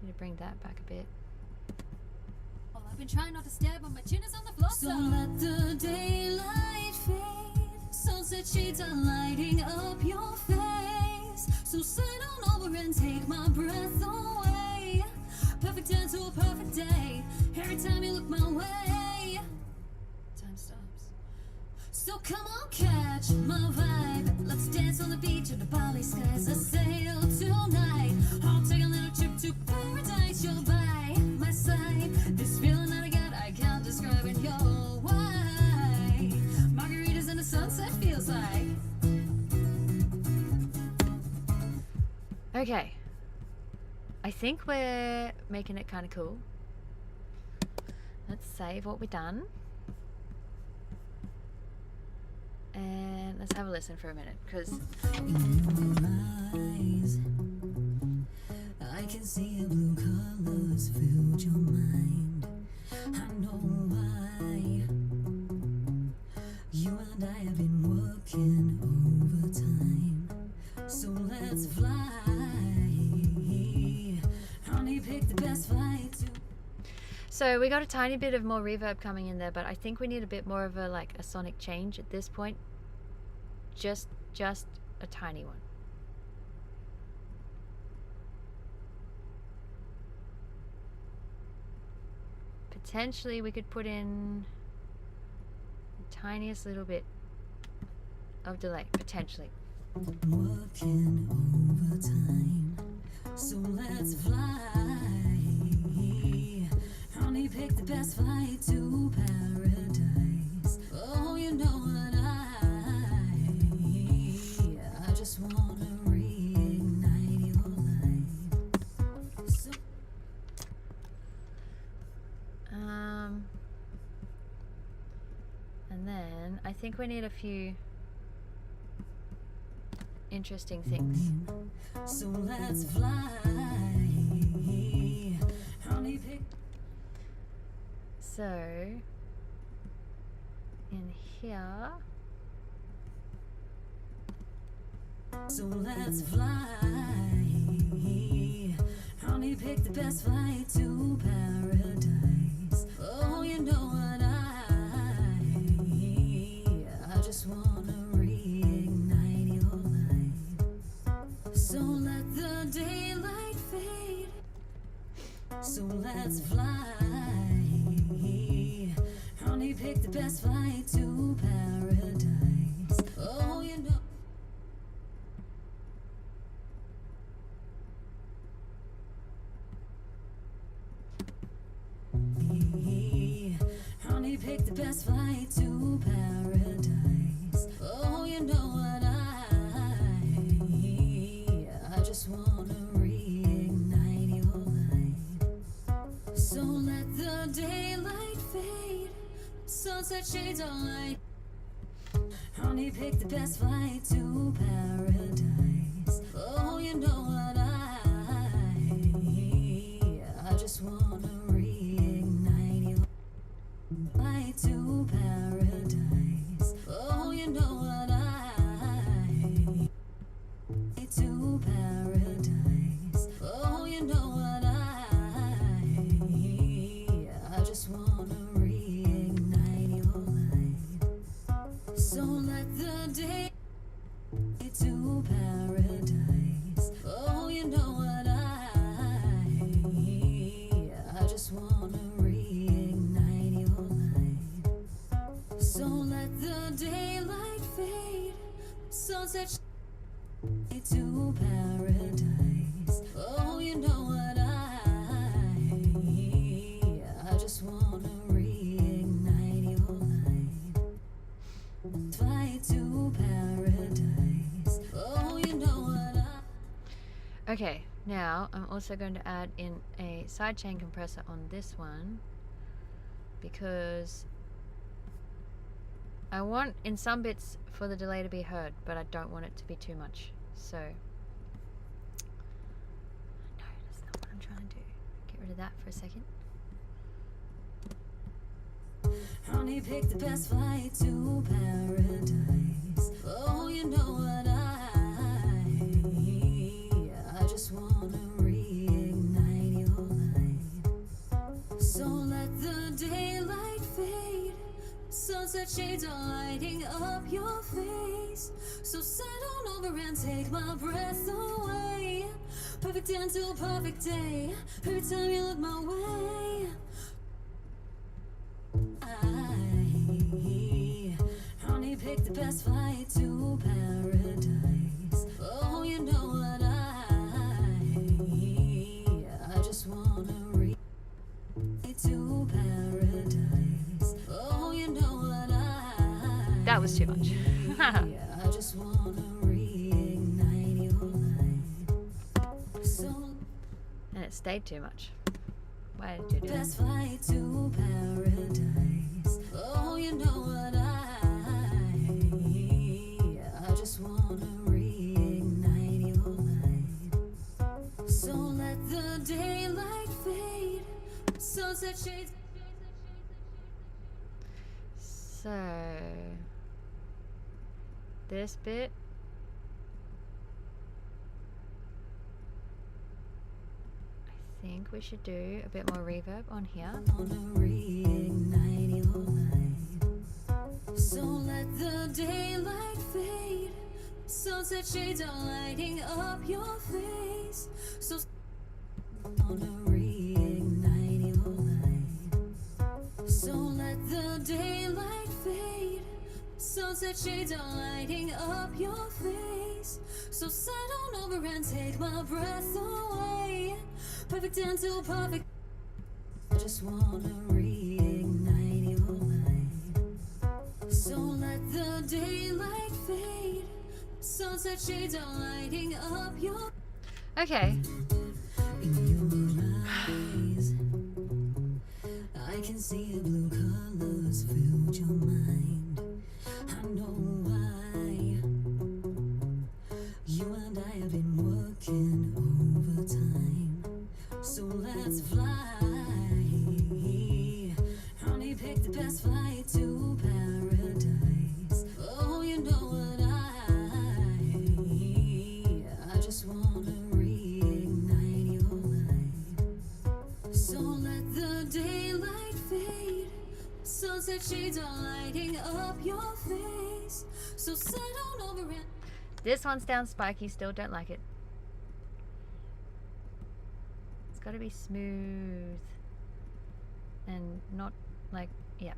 Need to bring that back a bit. Well, I've been trying not to stare, but my chin is on the floor. So let the daylight fade. Sunset shades are lighting up your face. So slide on over and take my breath away. Perfect end to a perfect day. Every time you look my way, time stops. So come on, catch my vibe. Let's dance on the beach of the Bali skies. Let's sail tonight. I'll take a little trip to paradise. You're by my side. This feeling that I got, I can't describe it. You're why margaritas in the sunset feels like. Okay. I think we're making it kind of cool. Let's save what we've done. And let's have a listen for a minute, because In your eyes, I can see the blue colors filled your mind. I know why. You and I have been working overtime. So let's fly. Honey, pick the best flight to. so we got a tiny bit of more reverb coming in there, but I think we need a bit more of a like a sonic change at this point. Just a tiny one. Potentially we could put in the tiniest little bit of delay, potentially. Working overtime, so let's fly. Honey, pick the best flight to paradise. Oh, you know that I just wanna reignite your life. So And then I think we need a few interesting things. So let's fly. Honey, pick. So in here, So let's fly. Honey, pick the best flight to paradise. Oh, you know what I just wanna reignite your life. So let the daylight fade. So let's fly. Honey, pick the best flight to paradise. Oh, you know. Honey, pick the best flight to paradise. Oh, Sunset shades are light. Honey, pick the best flight to paradise. Oh, you know what I just wanna reignite your flight to paradise. Oh, you know what to paradise. Oh, you know what I just wanna reignite your light. So let the day to paradise. Oh, you know what I just wanna reignite your light. So let the daylight fade. Sunset to paradise. Oh, you know what I just wanna reignite your light. Fly to paradise. Oh, you know what Okay, now I'm also going to add in a sidechain compressor on this one because I want in some bits for the delay to be heard, but I don't want it to be too much. So, no, that's not what I'm trying to do. Get rid of that for a second. Honey, pick the best flight to paradise. Oh, you know what I just wanna reignite your light. So let the daylight fade. Sunset shades are lighting up your face. So sit on over and take my breath away. Perfect end to a perfect day. Every time you look my way. Honey, pick the best flight to paradise. Oh, you know what I just wanna reach to paradise. Oh, you know what That was too much. I just wanna reignite your light. So And it stayed too much. Why did you do that? best flight to paradise. Oh, you know what I just wanna reignite your light. So let the daylight fade. Sunset shades. So, this bit, I think we should do a bit more reverb on here. Wanna reignite your light. So let the daylight fade. Sunset shades are lighting up your face. So wanna reignite your light. So let the daylight fade. Sunset shades are lighting up your face. So sit on over and take my breath away. Perfect end to perfect. I just wanna reignite your light. So let the daylight fade. Sunset shades are lighting up your Okay, in your eyes. I can see the blue colors filled your mind. I know why. You and I have been working overtime. So let's fly. Honey, pick the best flight to paradise. Oh, you know what I just wanna reignite your light. So let the daylight fade. Sunset shades are lighting up your face. So sit on over and this one sounds spiky, still don't like it. It's gotta be smooth and not like, yeah,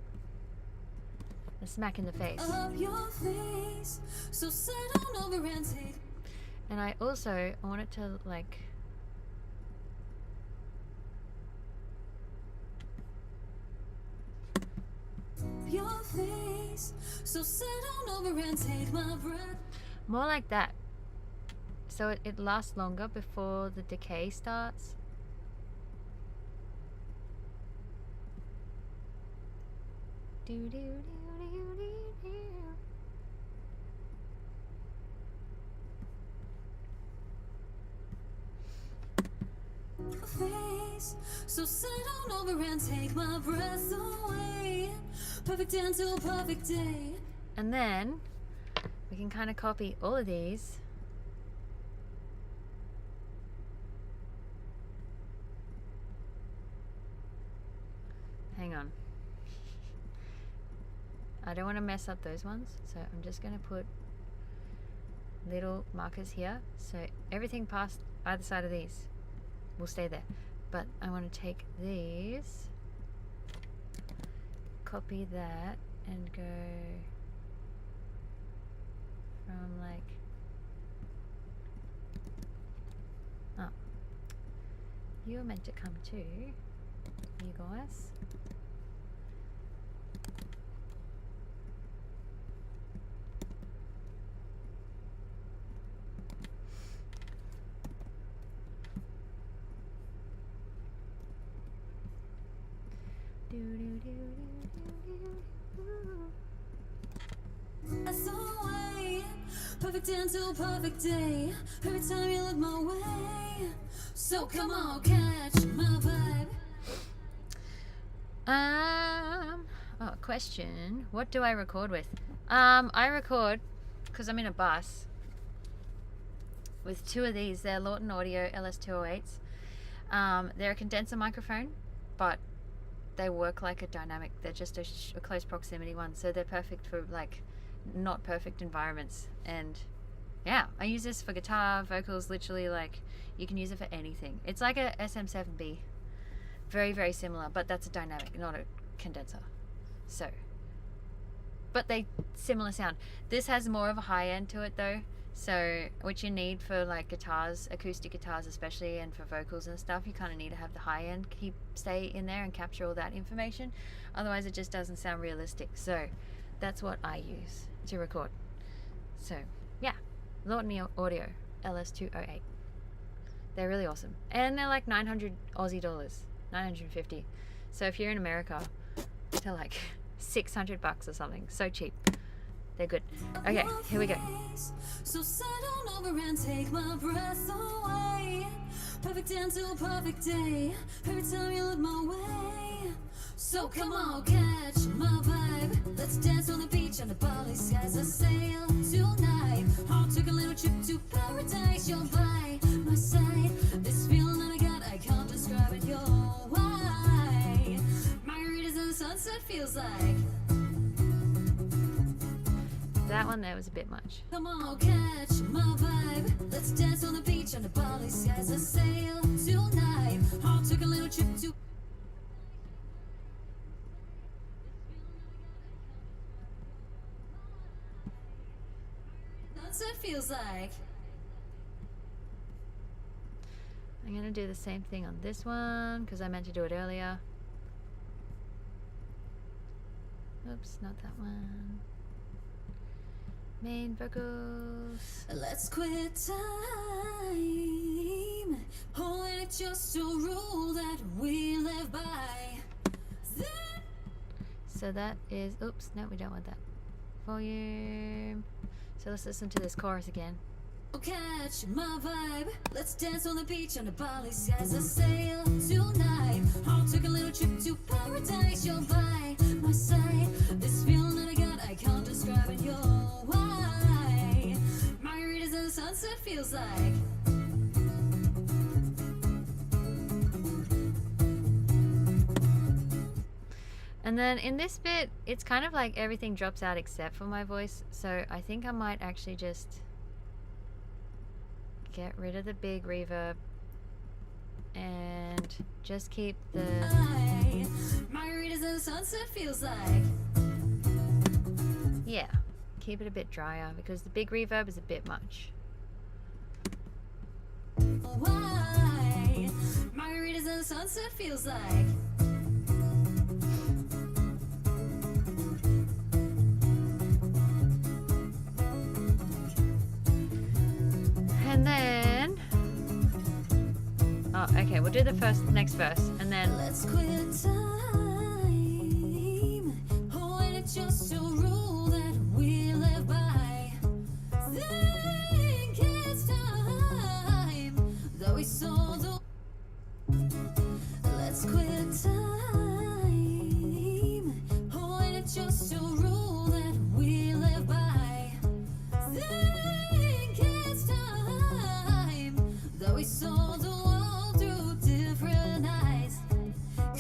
a smack in the face. up your face. So sit on over and take And I also want it to like, your face. So sit on over and take my breath. more like that. So it lasts longer before the decay starts. Do, do, do, do, do, do. Face. So sit on over and take my breath away. Perfect end to a perfect day. And then we can kind of copy all of these. Hang on. I don't want to mess up those ones, so I'm just going to put little markers here. So everything past either side of these will stay there. But I want to take these, copy that, and go from like, oh, you were meant to come too, you guys. Do, do, do, do, do, do. That's the way. Perfect end to a perfect day. Every time you look my way. So come on, catch my vibe. Oh, question. What do I record with? I record because I'm in a bus with two of these. They're Lawton Audio LS208s. They're a condenser microphone, but they work like a dynamic. They're just a close proximity one, so they're perfect for like not perfect environments. And yeah, I use this for guitar, vocals, literally. Like, you can use it for anything. It's like a SM7B, very, very similar, but that's a dynamic, not a condenser. So, but they similar sound. This has more of a high end to it though, so which you need for like guitars, acoustic guitars especially, and for vocals and stuff. You kind of need to have the high end stay in there and capture all that information, otherwise it just doesn't sound realistic. So that's what I use to record. So yeah, Lawton Audio LS208. They're really awesome, and they're like 900 Aussie dollars, 950. So if you're in America, they're like $600 or something. So cheap. They're good. Okay, here we go. So sit on over and take my breath away. Perfect end to a perfect day. Every time you look my way. So come on, catch my vibe. Let's dance on the beach under Bali skies. I sail tonight. I'll take a little trip to paradise. You're by my side. This feeling that I got, I can't describe it. You're why. Margaritas and the sunset feels like. That one there was a bit much. Come on, catch my vibe. Let's dance on the beach under Bali skies. I sail tonight. I'll take a little trip to. That's what it feels like. I'm gonna do the same thing on this one because I meant to do it earlier. Oops, not that one. Main vocals. Let's quit time. Oh, and it's just a rule that we live by. So that is, oops, no, we don't want that. Volume. So let's listen to this chorus again. Catch my vibe. Let's dance on the beach under Bali skies. I sail tonight. I'll take a little trip to paradise. You're by my side. This feeling that I got, I can't describe it. You're why. Margaritas and the sunset feels like. And then in this bit, it's kind of like everything drops out except for my voice. So I think I might actually just get rid of the big reverb and just keep the. Margaritas and the sunset feels like. Yeah, keep it a bit drier because the big reverb is a bit much. Why? Margaritas and the sunset feels like. And then, oh, okay, we'll do the next verse, and then Let's quit time. Oh, just a rule that we live by. Think it's time that we sold the. Let's quit time. Oh, and it's just a rule that we live by. Think it's time that we sold the world through different eyes.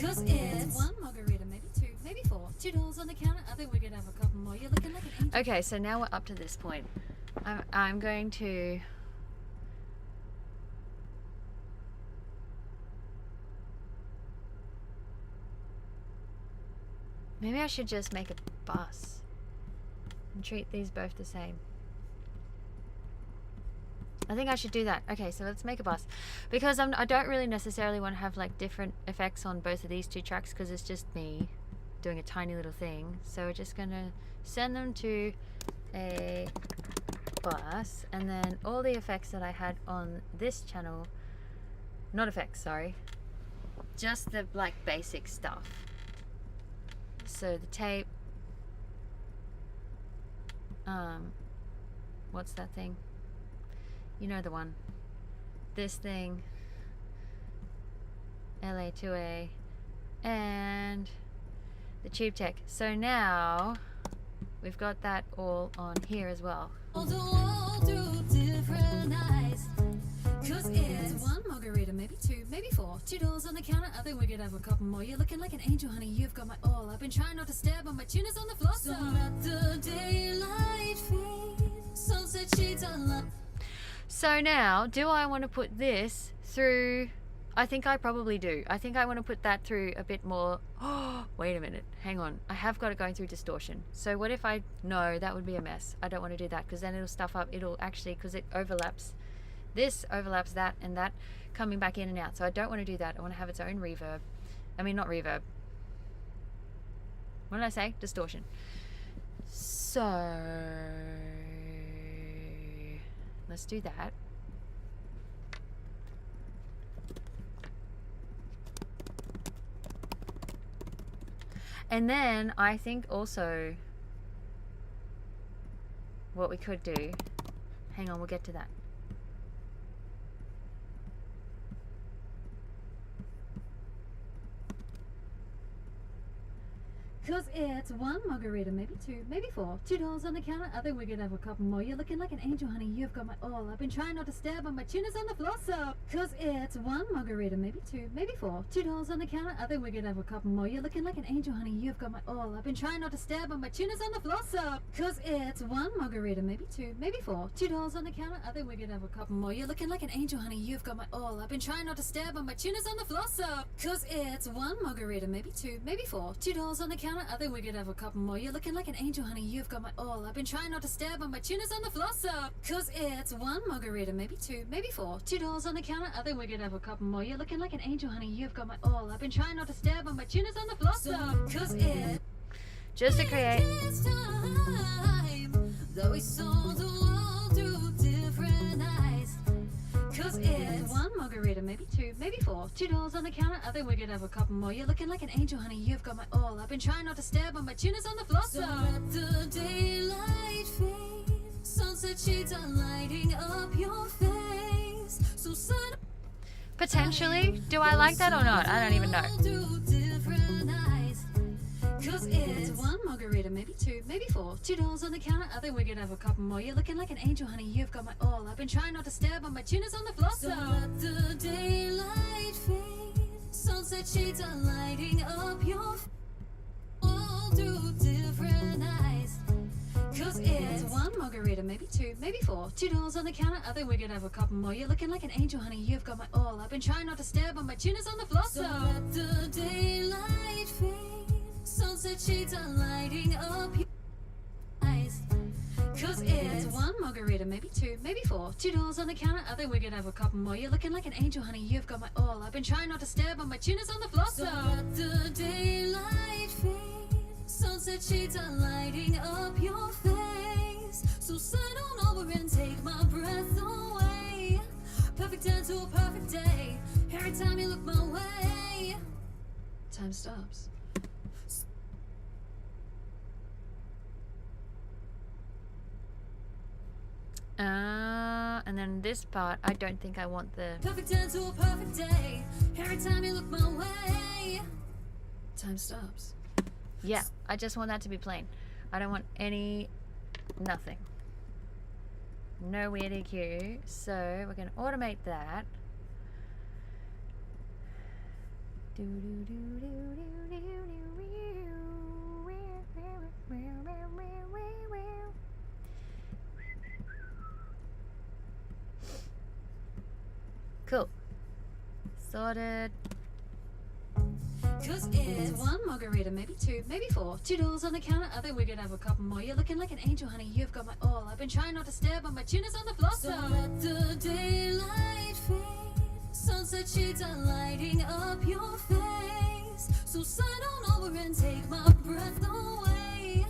Cause it's one margarita, maybe two, maybe four. $2 on the counter, I think we could have a couple more. You're looking like an angel. Okay, so now we're up to this point. I'm going to maybe I should just make a bus and treat these both the same. I think I should do that. Okay, so let's make a bus because I don't really necessarily want to have like different effects on both of these two tracks because it's just me doing a tiny little thing. So we're just gonna send them to a bus, and then all the effects that I had on this channel, not effects, sorry, just the like basic stuff. So the tape, what's that thing? You know the one. This thing, LA2A, and the tube tech. So now we've got that all on here as well. The world through different eyes. Cause it's one margarita, maybe two, maybe four. $2 on the counter, I think we could have a couple more. You're looking like an angel, honey, you've got my all. I've been trying not to stare, but my chin is on the floor. So let the daylight fade. Sunset shades on light. So now, do I want to put this through? I think I probably do. I think I want to put that through a bit more. Oh, wait a minute. Hang on. I have got it going through distortion. So what if I... No, that would be a mess. I don't want to do that because then it'll stuff up. It'll actually... Because it overlaps. This overlaps that and that coming back in and out. So I don't want to do that. I want to have its own reverb. I mean, not reverb. What did I say? Distortion. So... Let's do that. And then I think also what we could do, hang on, we'll get to that. Cause it's one margarita, maybe two, maybe four. $2 on the counter, I think we could have a couple more. You're looking like an angel, honey, you've got my all. I've been trying not to stare, but my chin is on the floor, so. Cause it's one margarita, maybe two, maybe four. $2 on the counter, I think we could have a couple more. You're looking like an angel, honey, you've got my all. I've been trying not to stare, but my chin is on the floor, so. Cause it's one margarita, maybe two, maybe four. $2 on the counter, I think we could have a couple more. You're looking like an angel, honey, you've got my all. I've been trying not to stare, but my chin is on the floor, so. Cause it's one margarita, maybe two, maybe four. $2 on the counter, I think we could have a couple more. You're looking like an angel, honey, you've got my all. I've been trying not to stare, but my chin is on the floor, so. Cause it's one margarita, maybe two, maybe four. $2 on the counter, I think we could have a couple more. You're looking like an angel, honey, you've got my all. I've been trying not to stare, but my chin is on the floor, so. Cause it's Just to create. It's time that we sold the world through different eyes. Cause it's one margarita, maybe two, maybe four. $2 on the counter, I think we could have a couple more. You're looking like an angel, honey, you've got my all. I've been trying not to stare, but my chin is on the floor, so. Let the daylight fade. Sunset shades are lighting up your face. So sign up. Potentially. Do I like that or not? I don't even know. Through different eyes. Cause it's one margarita, maybe two, maybe four. $2 on the counter, I think we could have a couple more. You're looking like an angel, honey, you've got my all. I've been trying not to stare, but my chin is on the floor, so. Let the daylight fade. Sunset shades are lighting up your all through different eyes. Cause it's one margarita, maybe two, maybe four. $2 on the counter, I think we could have a couple more. You're looking like an angel, honey, you've got my all. I've been trying not to stare, but my chin is on the floor, so. Let the daylight fade. Sunset shades are lighting up your eyes. Cause it's one margarita, maybe two, maybe four. $2 on the counter, I think we could have a couple more. You're looking like an angel, honey, you've got my all. I've been trying not to stare, but my chin is on the floor, so. Let the daylight fade. Sunset shades are lighting up your face. So sign on over and take my breath away. Perfect end to a perfect day. Every time you look my way, time stops. And then this part, I don't think I want the... Perfect end to a perfect day. Every time you look my way, time stops. Yeah, I just want that to be plain. I don't want any... nothing. No weird EQ. So we're going to automate that. Cool. Sorted. Cause it's one margarita, maybe two, maybe four. $2 on the counter, I think we could have a couple more. You're looking like an angel, honey, you've got my all. I've been trying not to stare, but my chin is on the floor. So let the daylight fade. Sunset shades are lighting up your face. So slide on over and take my breath away.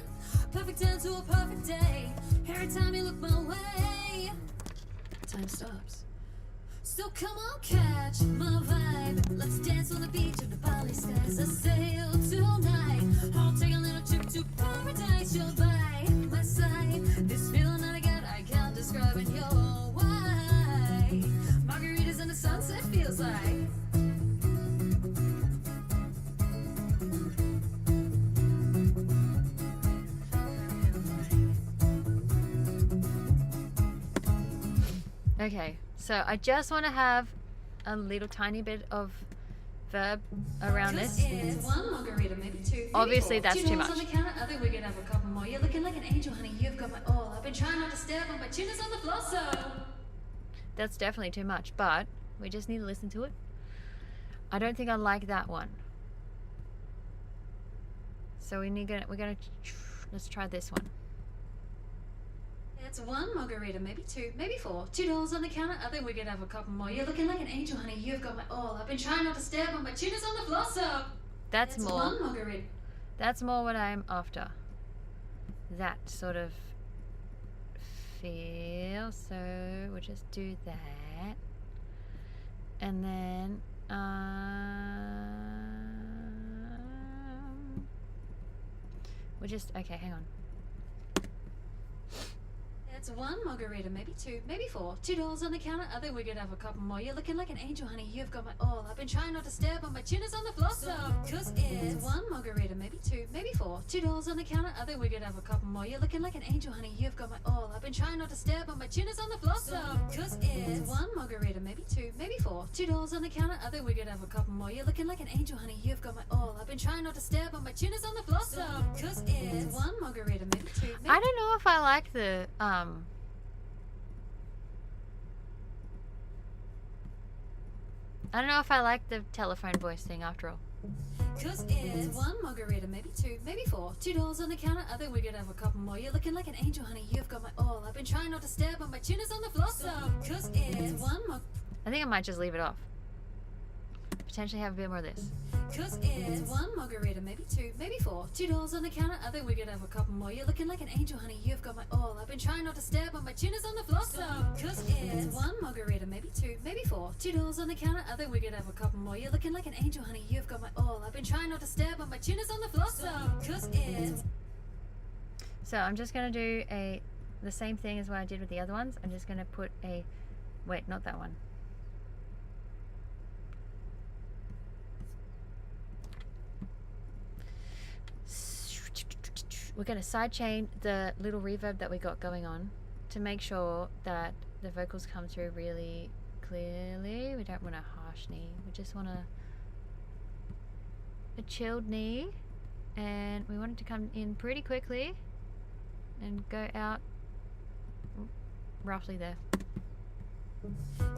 Perfect end to a perfect day. Every time you look my way, time stops. So come on, catch my vibe. Let's dance on the beach of the Bali skies. Let's sail tonight. I'll take a little trip to paradise. You're by my side. This feeling that I get, I can't describe it. You're why margaritas in the sunset feels like. Okay, so I just want to have a little tiny bit of verb around this. It's one margarita, maybe two. Maybe Obviously, four. that's too $2 much. on the counter, I think we could have a couple more. You're looking like an angel, honey. You've got my all. I've been trying not to stare, but my chin is on the floor, so. That's definitely too much, but we just need to listen to it. I don't think I like that one. So let's try this one. It's one margarita, maybe two, maybe four. $2 on the counter, I think we could have a couple more. You're looking like an angel, honey. You've got my all. I've been trying not to stare, but my chin is on the floor, so. That's It's more. one margarita. That's more what I'm after. That sort of feel. So we'll just do that. And then we'll just okay, hang on. It's one margarita, maybe two, maybe four. $2 on the counter, I think we could have a couple more. You're looking like an angel, honey. You've got my all. I've been trying not to stare, but my chin is on the floor, so. Cause it's one margarita, maybe two, maybe four. $2 on the counter, I think we could have a couple more. You're looking like an angel, honey. You've got my all. I've been trying not to stare, but my chin is on the floor, so. Cause it's one margarita, maybe two, maybe four. $2 on the counter, I think we could have a couple more. You're looking like an angel, honey. You've got my all. I've been trying not to stare, but my chin is on the floor, so. Cause it's one margarita, maybe two, maybe. I don't know if I like the I don't know if I like the telephone voice thing after all. Cause it's one margarita, maybe two, maybe four. $2 on the counter, I think we could have a couple more. You're looking like an angel, honey. You've got my all. I've been trying not to stare, but my chin is on the floor, so. Cause it's one I think I might just leave it off. Potentially have a bit more of this. Cause it's one margarita, maybe two, maybe four. $2 on the counter, I think we could have a couple more. You're looking like an angel, honey. You've got my all. I've been trying not to stare, but my chin is on the floor, so. Cause it's one margarita, maybe two, maybe four. $2 on the counter, I think we could have a couple more. You're looking like an angel, honey. You've got my all. I've been trying not to stare, but my chin is on the floor, so. Cause it's. So I'm just gonna do the same thing as what I did with the other ones. I'm just gonna put wait, not that one. We're going to sidechain the little reverb that we got going on to make sure that the vocals come through really clearly. We don't want a harsh knee. We just want a chilled knee, and we want it to come in pretty quickly and go out roughly there.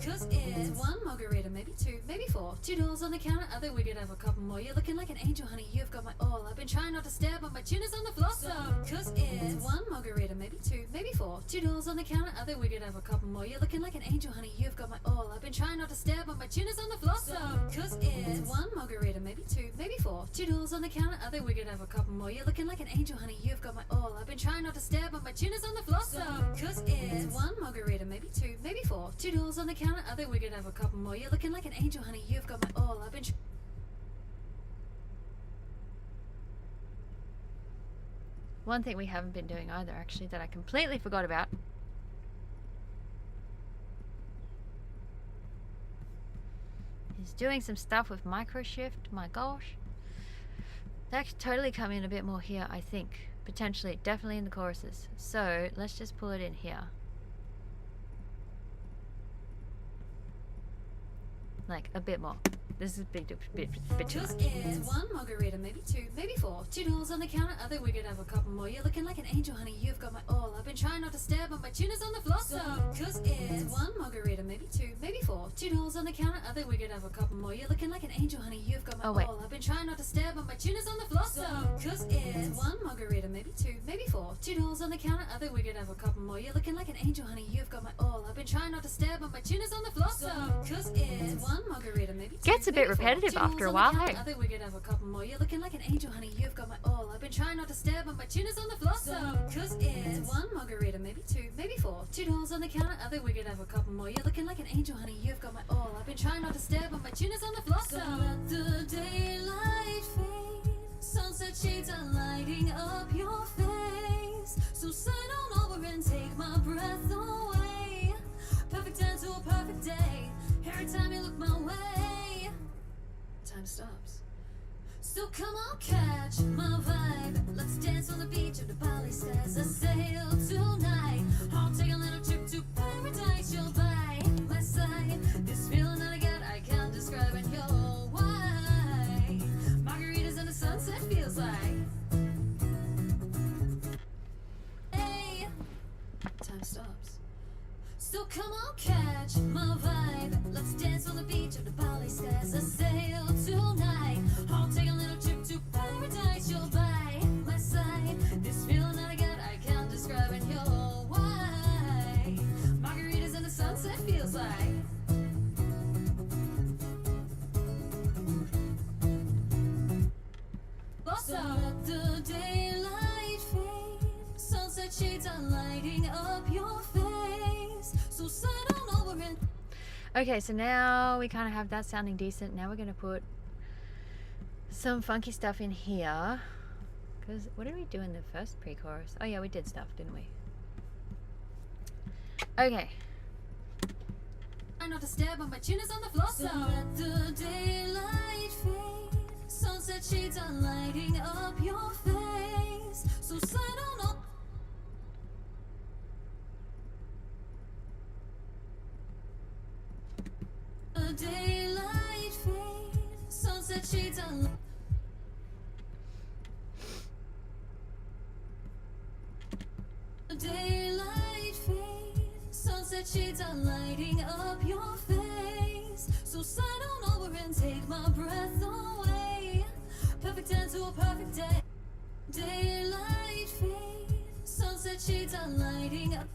Cause it's one margarita, maybe two, maybe four. $2 on the counter, I think we could have a couple more. You're looking like an angel, honey. You've got my all. I've been trying not to stare, but my chin is on the floor, so. Cause it's one margarita, maybe two, maybe four. $2 on the counter, I think we could have a couple more. You're looking like an angel, honey. You've got my all. I've been trying not to stare, but my chin is on the floor, so. Cause it's one margarita, maybe two, maybe four. $2 on the counter, I think we could have a couple more. You're looking like an angel, honey. You've got my all. I've been trying not to stare, but my chin is on the floor, so. Cause it's one margarita, maybe two, maybe four. $2 on the counter, I think we could have a couple more. You're looking like an angel, honey. You've got my all. I've been. One thing we haven't been doing either, actually, that I completely forgot about, He's doing some stuff with micro shift. My gosh. That could totally come in a bit more here, I think. Potentially, definitely in the choruses. So let's just pull it in here. Like a bit more. This is a bit too Just much. is one margarita, maybe two, maybe four. $2 on the counter, I think we could have a couple more. You're looking like an angel, honey, you've got my all. I've been trying not to stare, but my chin is on the floor. So, cause it's one margarita, maybe two, maybe four. $2 on the counter, I think we could have a couple more. You're looking like an angel, honey, you've got my Oh, wait. all. I've been trying not to stare, but my chin is on the floor. So, cause it's one margarita, maybe two, maybe four. $2 on the counter, I think we could have a couple more. You're looking like an angel, honey, you've got my all. I've been trying not to stare, but my chin is on the floor. So, cause it's one margarita, maybe two. Gets a bit maybe four. repetitive $2 after a on the while, counter, hey? I think we could have a couple more. You're looking like an angel, honey, you've got my all. I've been trying not to stare, but my chin is on the floor. So, cause it's one margarita, maybe two, maybe four. $2 on the counter, I think we could have a couple more. You're looking like an angel, honey, you've got my all. I've been trying not to stare, but my chin is on the floor. So let the daylight fade, sunset shades are lighting up your face. So sign on over and take my breath away. Perfect end to a perfect day. Every time you look my way, time stops. So come on, catch my vibe. Let's dance on the beach of the Bali skies. I sail tonight. I'll take a little trip to paradise. You're by my side. This feeling that I got, I can't describe it. You're why margaritas and the sunset feels like. Hey, time stops. So come on, catch my vibe. Let's dance on the beach of the Bali skies. I sail tonight. I'll take a little trip to paradise. You're by my side. This feeling that I got, I can't describe it. You're why margaritas and the sunset feels like. So let the daylight fade. Sunset shades are lighting up your face. So sign on over and Okay, so now we kind of have that sounding decent. Now we're going to put some funky stuff in here. Because what did we do in the first pre-chorus? Oh yeah, we did stuff, didn't we? Okay. try not to stare, but my chin is on the floor. So let the daylight fade. Sunset shades are lighting up your face. So sign on up. The daylight fade. Sunset shades are The daylight fade. Sunset shades are lighting up your face. So sign on over and take my breath away. Perfect end to a perfect day. Daylight fade. Sunset shades are lighting up.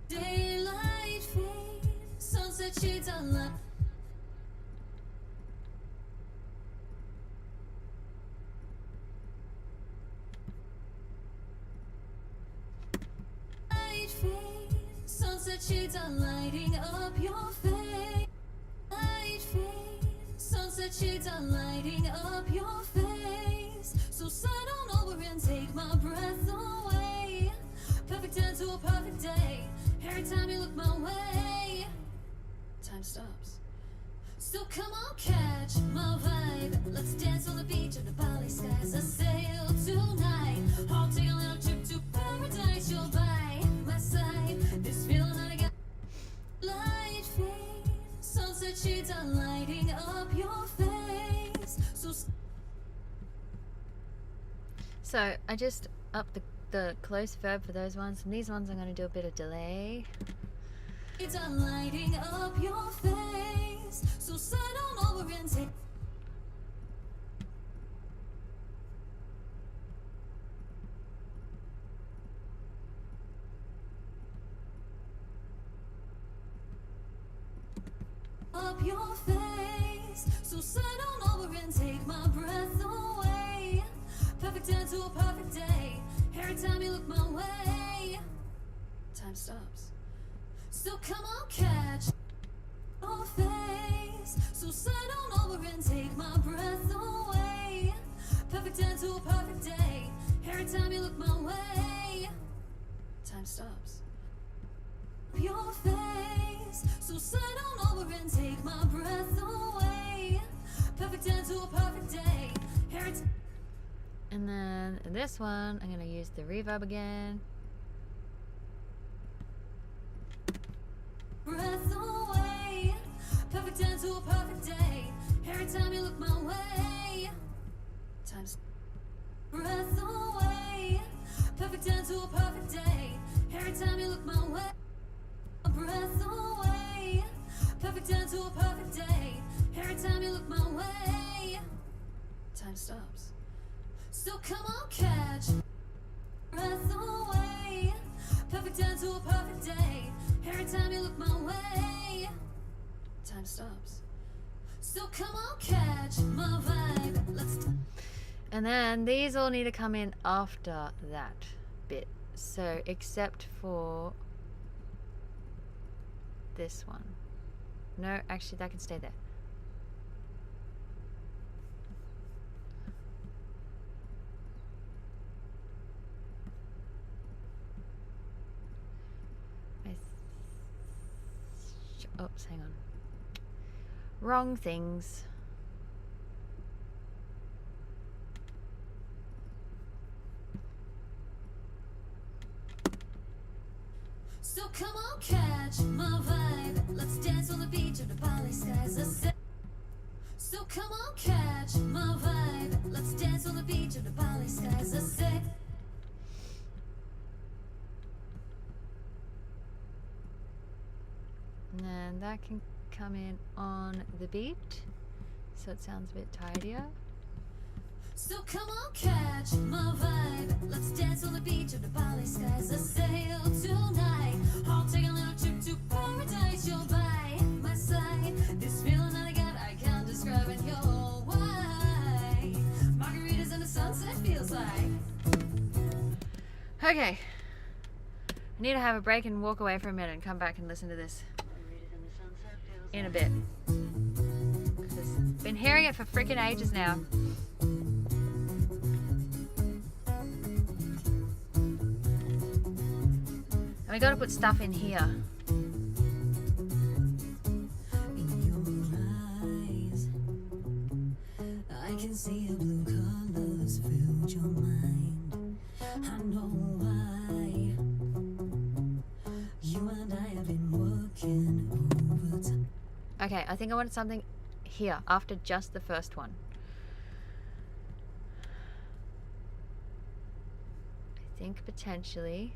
Daylight fade. Sunset shades are lighting. Sunset shades are lighting up your face. Light fade. Sunset shades are lighting up your face. So sign on over and take my breath away. Perfect end to a perfect day. Every time you look my way, time stops. So come on, catch my vibe. Let's dance on the beach of the Bali skies. I sail tonight. I'll take a little trip to paradise. You're by my side. This feeling that I got. Light fade. Sunset shades are lighting up your face. So I just upped the close verb for those ones, and these ones I'm going to do a bit of delay. It's lighting up your face. So sign on over and take. Up your face. So sign on over and take my breath away. Perfect end to a perfect day. Every time you look my way, time stops. So come on, catch your face. So sign on over and take my breath away. Perfect end to a perfect day. Every time you look my way, time stops. Your face. So slide on over and take my breath away. Perfect end to a perfect day. Here it's And then this one, I'm gonna use the reverb again. breath away. Perfect end to a perfect day. Every time you look my way. Times breath away. Perfect end to a perfect day. Every time you look my way. Breath away. Perfect end to a perfect day. Every time you look my way. Time stops. So come on, catch. Breath away. Perfect end to a perfect day. Every time you look my way. Time stops. So come on, catch my vibe. Let's. And then these all need to come in after that bit. So except for this one. No, actually that can stay there. Oops, hang on. Wrong things. So come on, catch my vibe. Let's dance on the beach of the Bali skies. So come on, catch my vibe. Let's dance on the beach of the Bali skies. I say. And that can come in on the beat, so it sounds a bit tidier. So come on, catch my vibe. Let's dance on the beach of the Bali skies. I sail tonight. I'll take a little trip to paradise. You're by my side. This feeling that I got, I can't describe it. You're why margaritas and the sunset feels like. Okay. I need to have a break and walk away for a minute and come back and listen to this in a bit. 'Cause been hearing it for freaking ages now. And we gotta put stuff in here. In your eyes, I can see the blue colors filled your mind. I know why. You and I have been working overtime. Okay, I think I wanted something here after just the first one. I think potentially.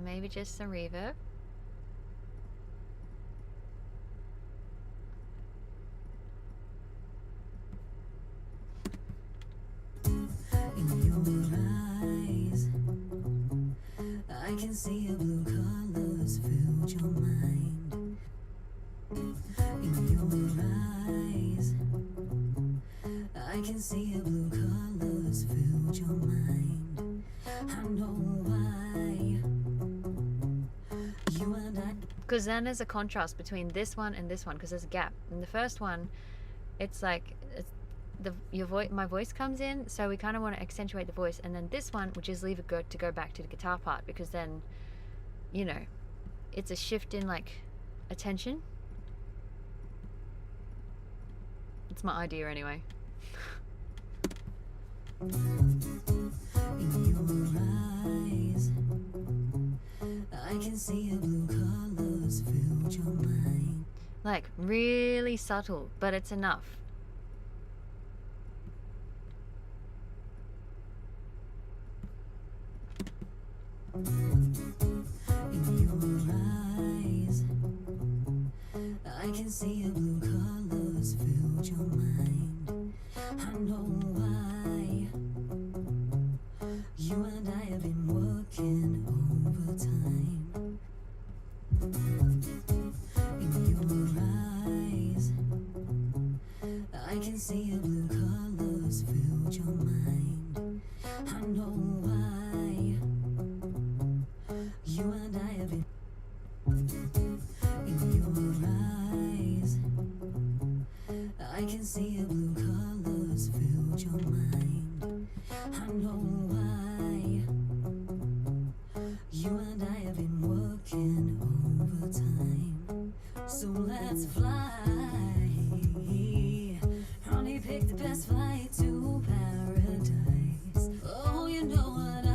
Maybe just some reverb. In your eyes, I can see the blue colors filled your mind. In your eyes, I can see the blue colors filled your mind. I know why. You and I. Because then there's a contrast between this one and this one, because there's a gap. In the first one, it's like my voice comes in, so we kind of want to accentuate the voice, and then this one, which is leave it to go back to the guitar part, because then, you know, it's a shift in like attention. It's my idea anyway. In your eyes, I can see the blue colors filled your mind. Like really subtle, but it's enough. In your eyes, I can see the blue colors filled your mind. I know why. You and I have been working overtime. In your eyes, I can see the blue colors filled your mind. I know why. You and I have been. In your eyes, I can see the blue colors filled your mind. I know why. let's fly. Honey, pick the best flight to paradise. Oh, you know what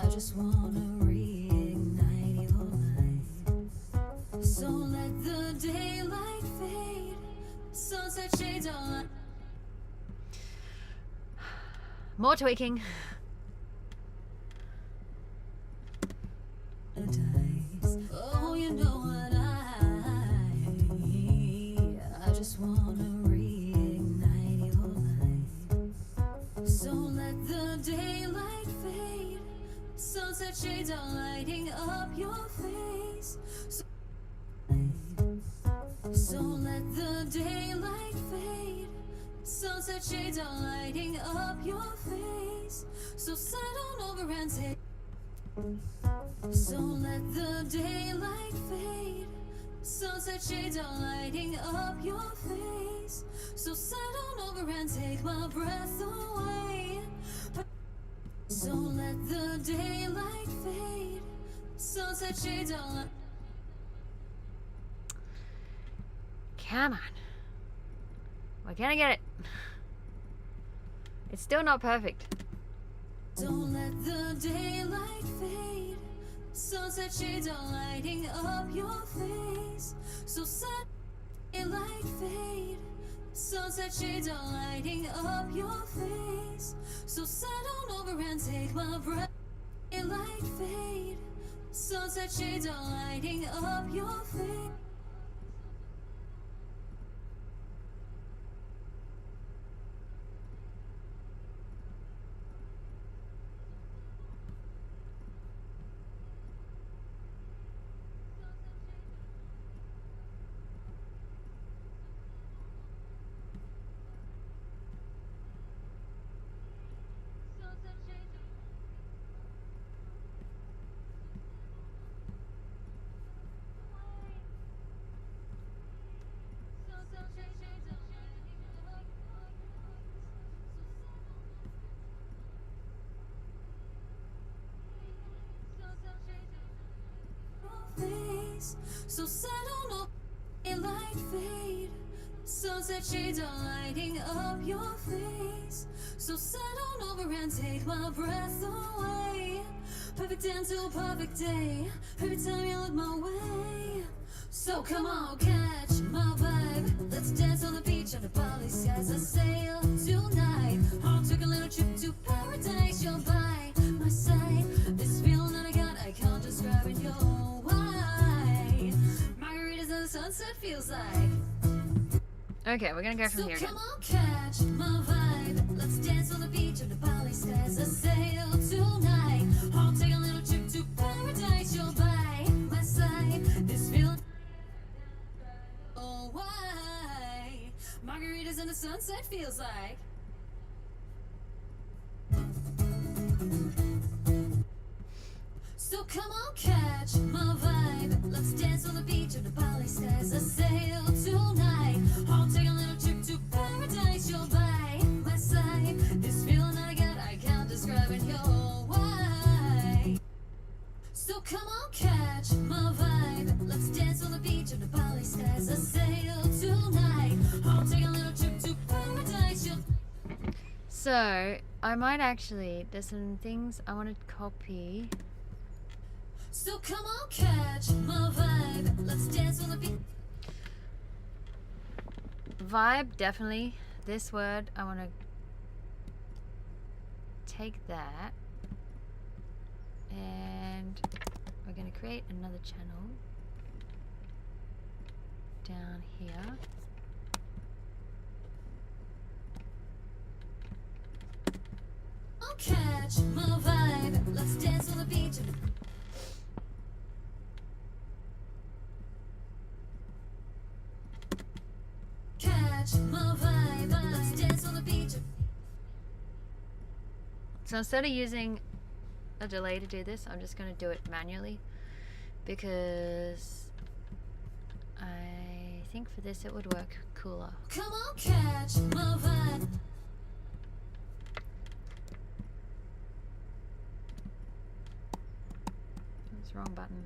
I just wanna reignite your life. So let the daylight fade, sunset shades on. More tweaking. Oh, you know what I just wanna reignite your life. So let the daylight fade, sunset shades are lighting up your face. So let the daylight fade, sunset shades are lighting up your face. So sit on over and take. So let the daylight fade, sunset shades are lighting up your face. So sit on over and take my breath away. So let the daylight fade, sunset shades are lighting. Come on. We're gonna get it. It's still not perfect. Don't let the daylight fade, sunset shades are lighting up your face. So set daylight fade, sunset shades are lighting up your face. So sit on over and take my breath. Daylight fade, sunset shades are lighting up your face. So set on up, daylight fade, sunset shades are lighting up your face. So sit on over and take my breath away. Perfect end to a perfect day, every time you look my way. So come on, catch my vibe, let's dance on the beach under Bali skies. I sail tonight, I'll take a little trip to paradise. You're by my side, this feeling that I got, I can't describe it. You're why Margaritas and the sunset feels like. Okay, we're gonna go from here again. Come on, catch my vibe, let's dance on the beach under Bali skies. I sail tonight, I'll take a little trip to paradise. You're by my side, this feeling. Oh, why Margaritas and the sunset feels like. So come on, catch my vibe, let's dance on the beach under Bali skies. I sail tonight, I'll take a little trip to paradise. You're by my side, this feeling that I got, I can't describe it. You're why. So come on, catch my vibe, let's dance on the beach under Bali skies. I sail tonight, I'll take a little trip to paradise. You're. So, I might actually, there's some things I want to copy. So come on, catch my vibe, let's dance on the beach. Vibe, definitely. This word, I want to take that. And we're going to create another channel down here. I'll catch my vibe, let's dance on the beach. Catch my vibe, let's dance on the beach. So instead of using a delay to do this, I'm just going to do it manually because I think for this it would work cooler. Come on, catch my vibe. That's the wrong button.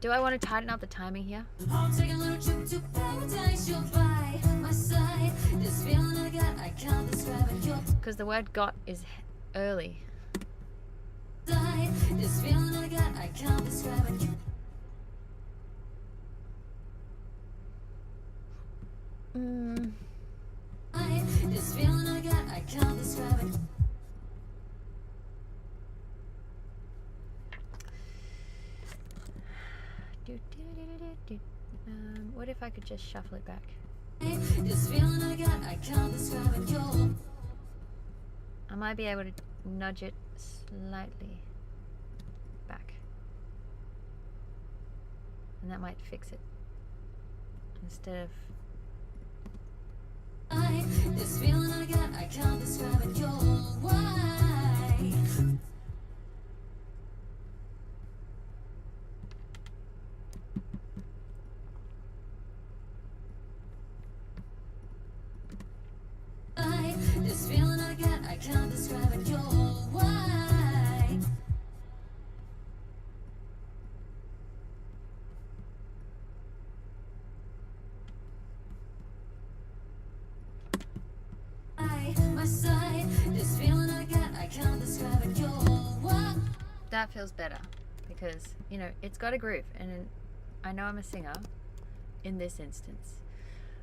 Do I want to tighten up the timing here? I'll take a little trip to paradise. You're by my side. This feeling I got, I can't describe it. You're Because the word got is early. side. This feeling I got, I can't describe it. This feeling I got, I can't describe it. What if I could just shuffle it back? This feeling I got, I can't describe it. You're I might be able to nudge it slightly back. And that might fix it. Instead of... this feeling I got, I can't describe it. You're why. This feeling I got, I can't describe it. You're why. My side, this feeling I got, I can't describe it. You're why. That feels better. Because, you know, it's got a groove. And I know I'm a singer in this instance.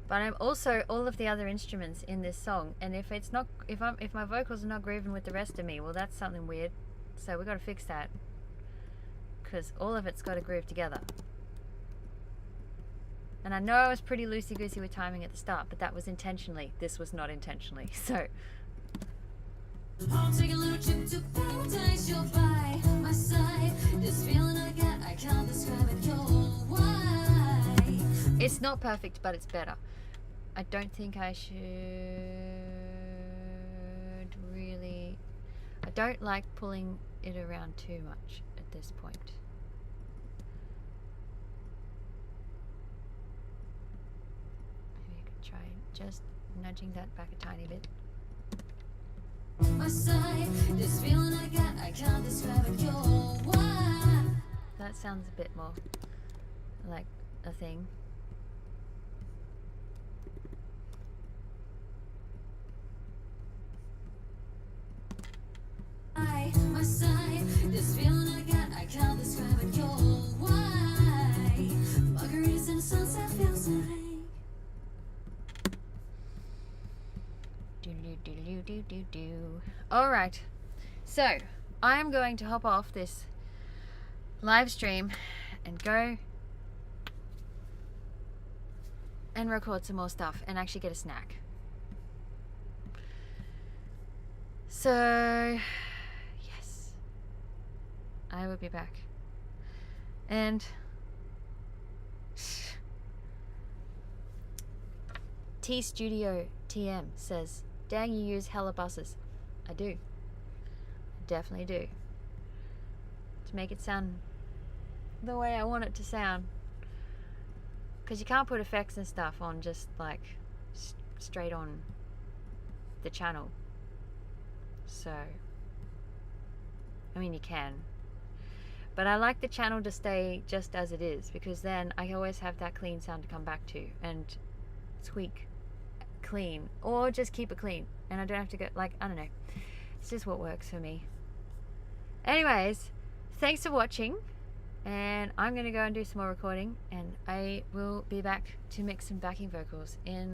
But I'm also all of the other instruments in this song, and if it's not, if my vocals are not grooving with the rest of me, well, that's something weird. So we got to fix that, because all of it's got to groove together. And I know I was pretty loosey goosey with timing at the start, but that was intentionally. This was not intentionally. So I'll take a little trip to paradise. You're by my side. This feeling I got, I can't describe it. You're why. it's not perfect, but it's better. I don't think I should really... I don't like pulling it around too much at this point. Maybe I could try just nudging that back a tiny bit. My side, this feeling I got, I can't describe it. You're why. That sounds a bit more like a thing. My side, this feeling I got, I can't describe it. You're why. Margaritas and sunset feels like. Alright, so I am going to hop off this live stream and go and record some more stuff and actually get a snack. So, yes, I will be back. And T Studio TM says, dang, you use hella buses. I do. I definitely do. To make it sound the way I want it to sound. Because you can't put effects and stuff on just like straight on the channel. So, I mean, you can. But I like the channel to stay just as it is, because then I always have that clean sound to come back to and tweak clean, or just keep it clean, and I don't have to go, like, I don't know, it's just what works for me. Anyways, thanks for watching, and I'm gonna go and do some more recording, and I will be back to mix some backing vocals in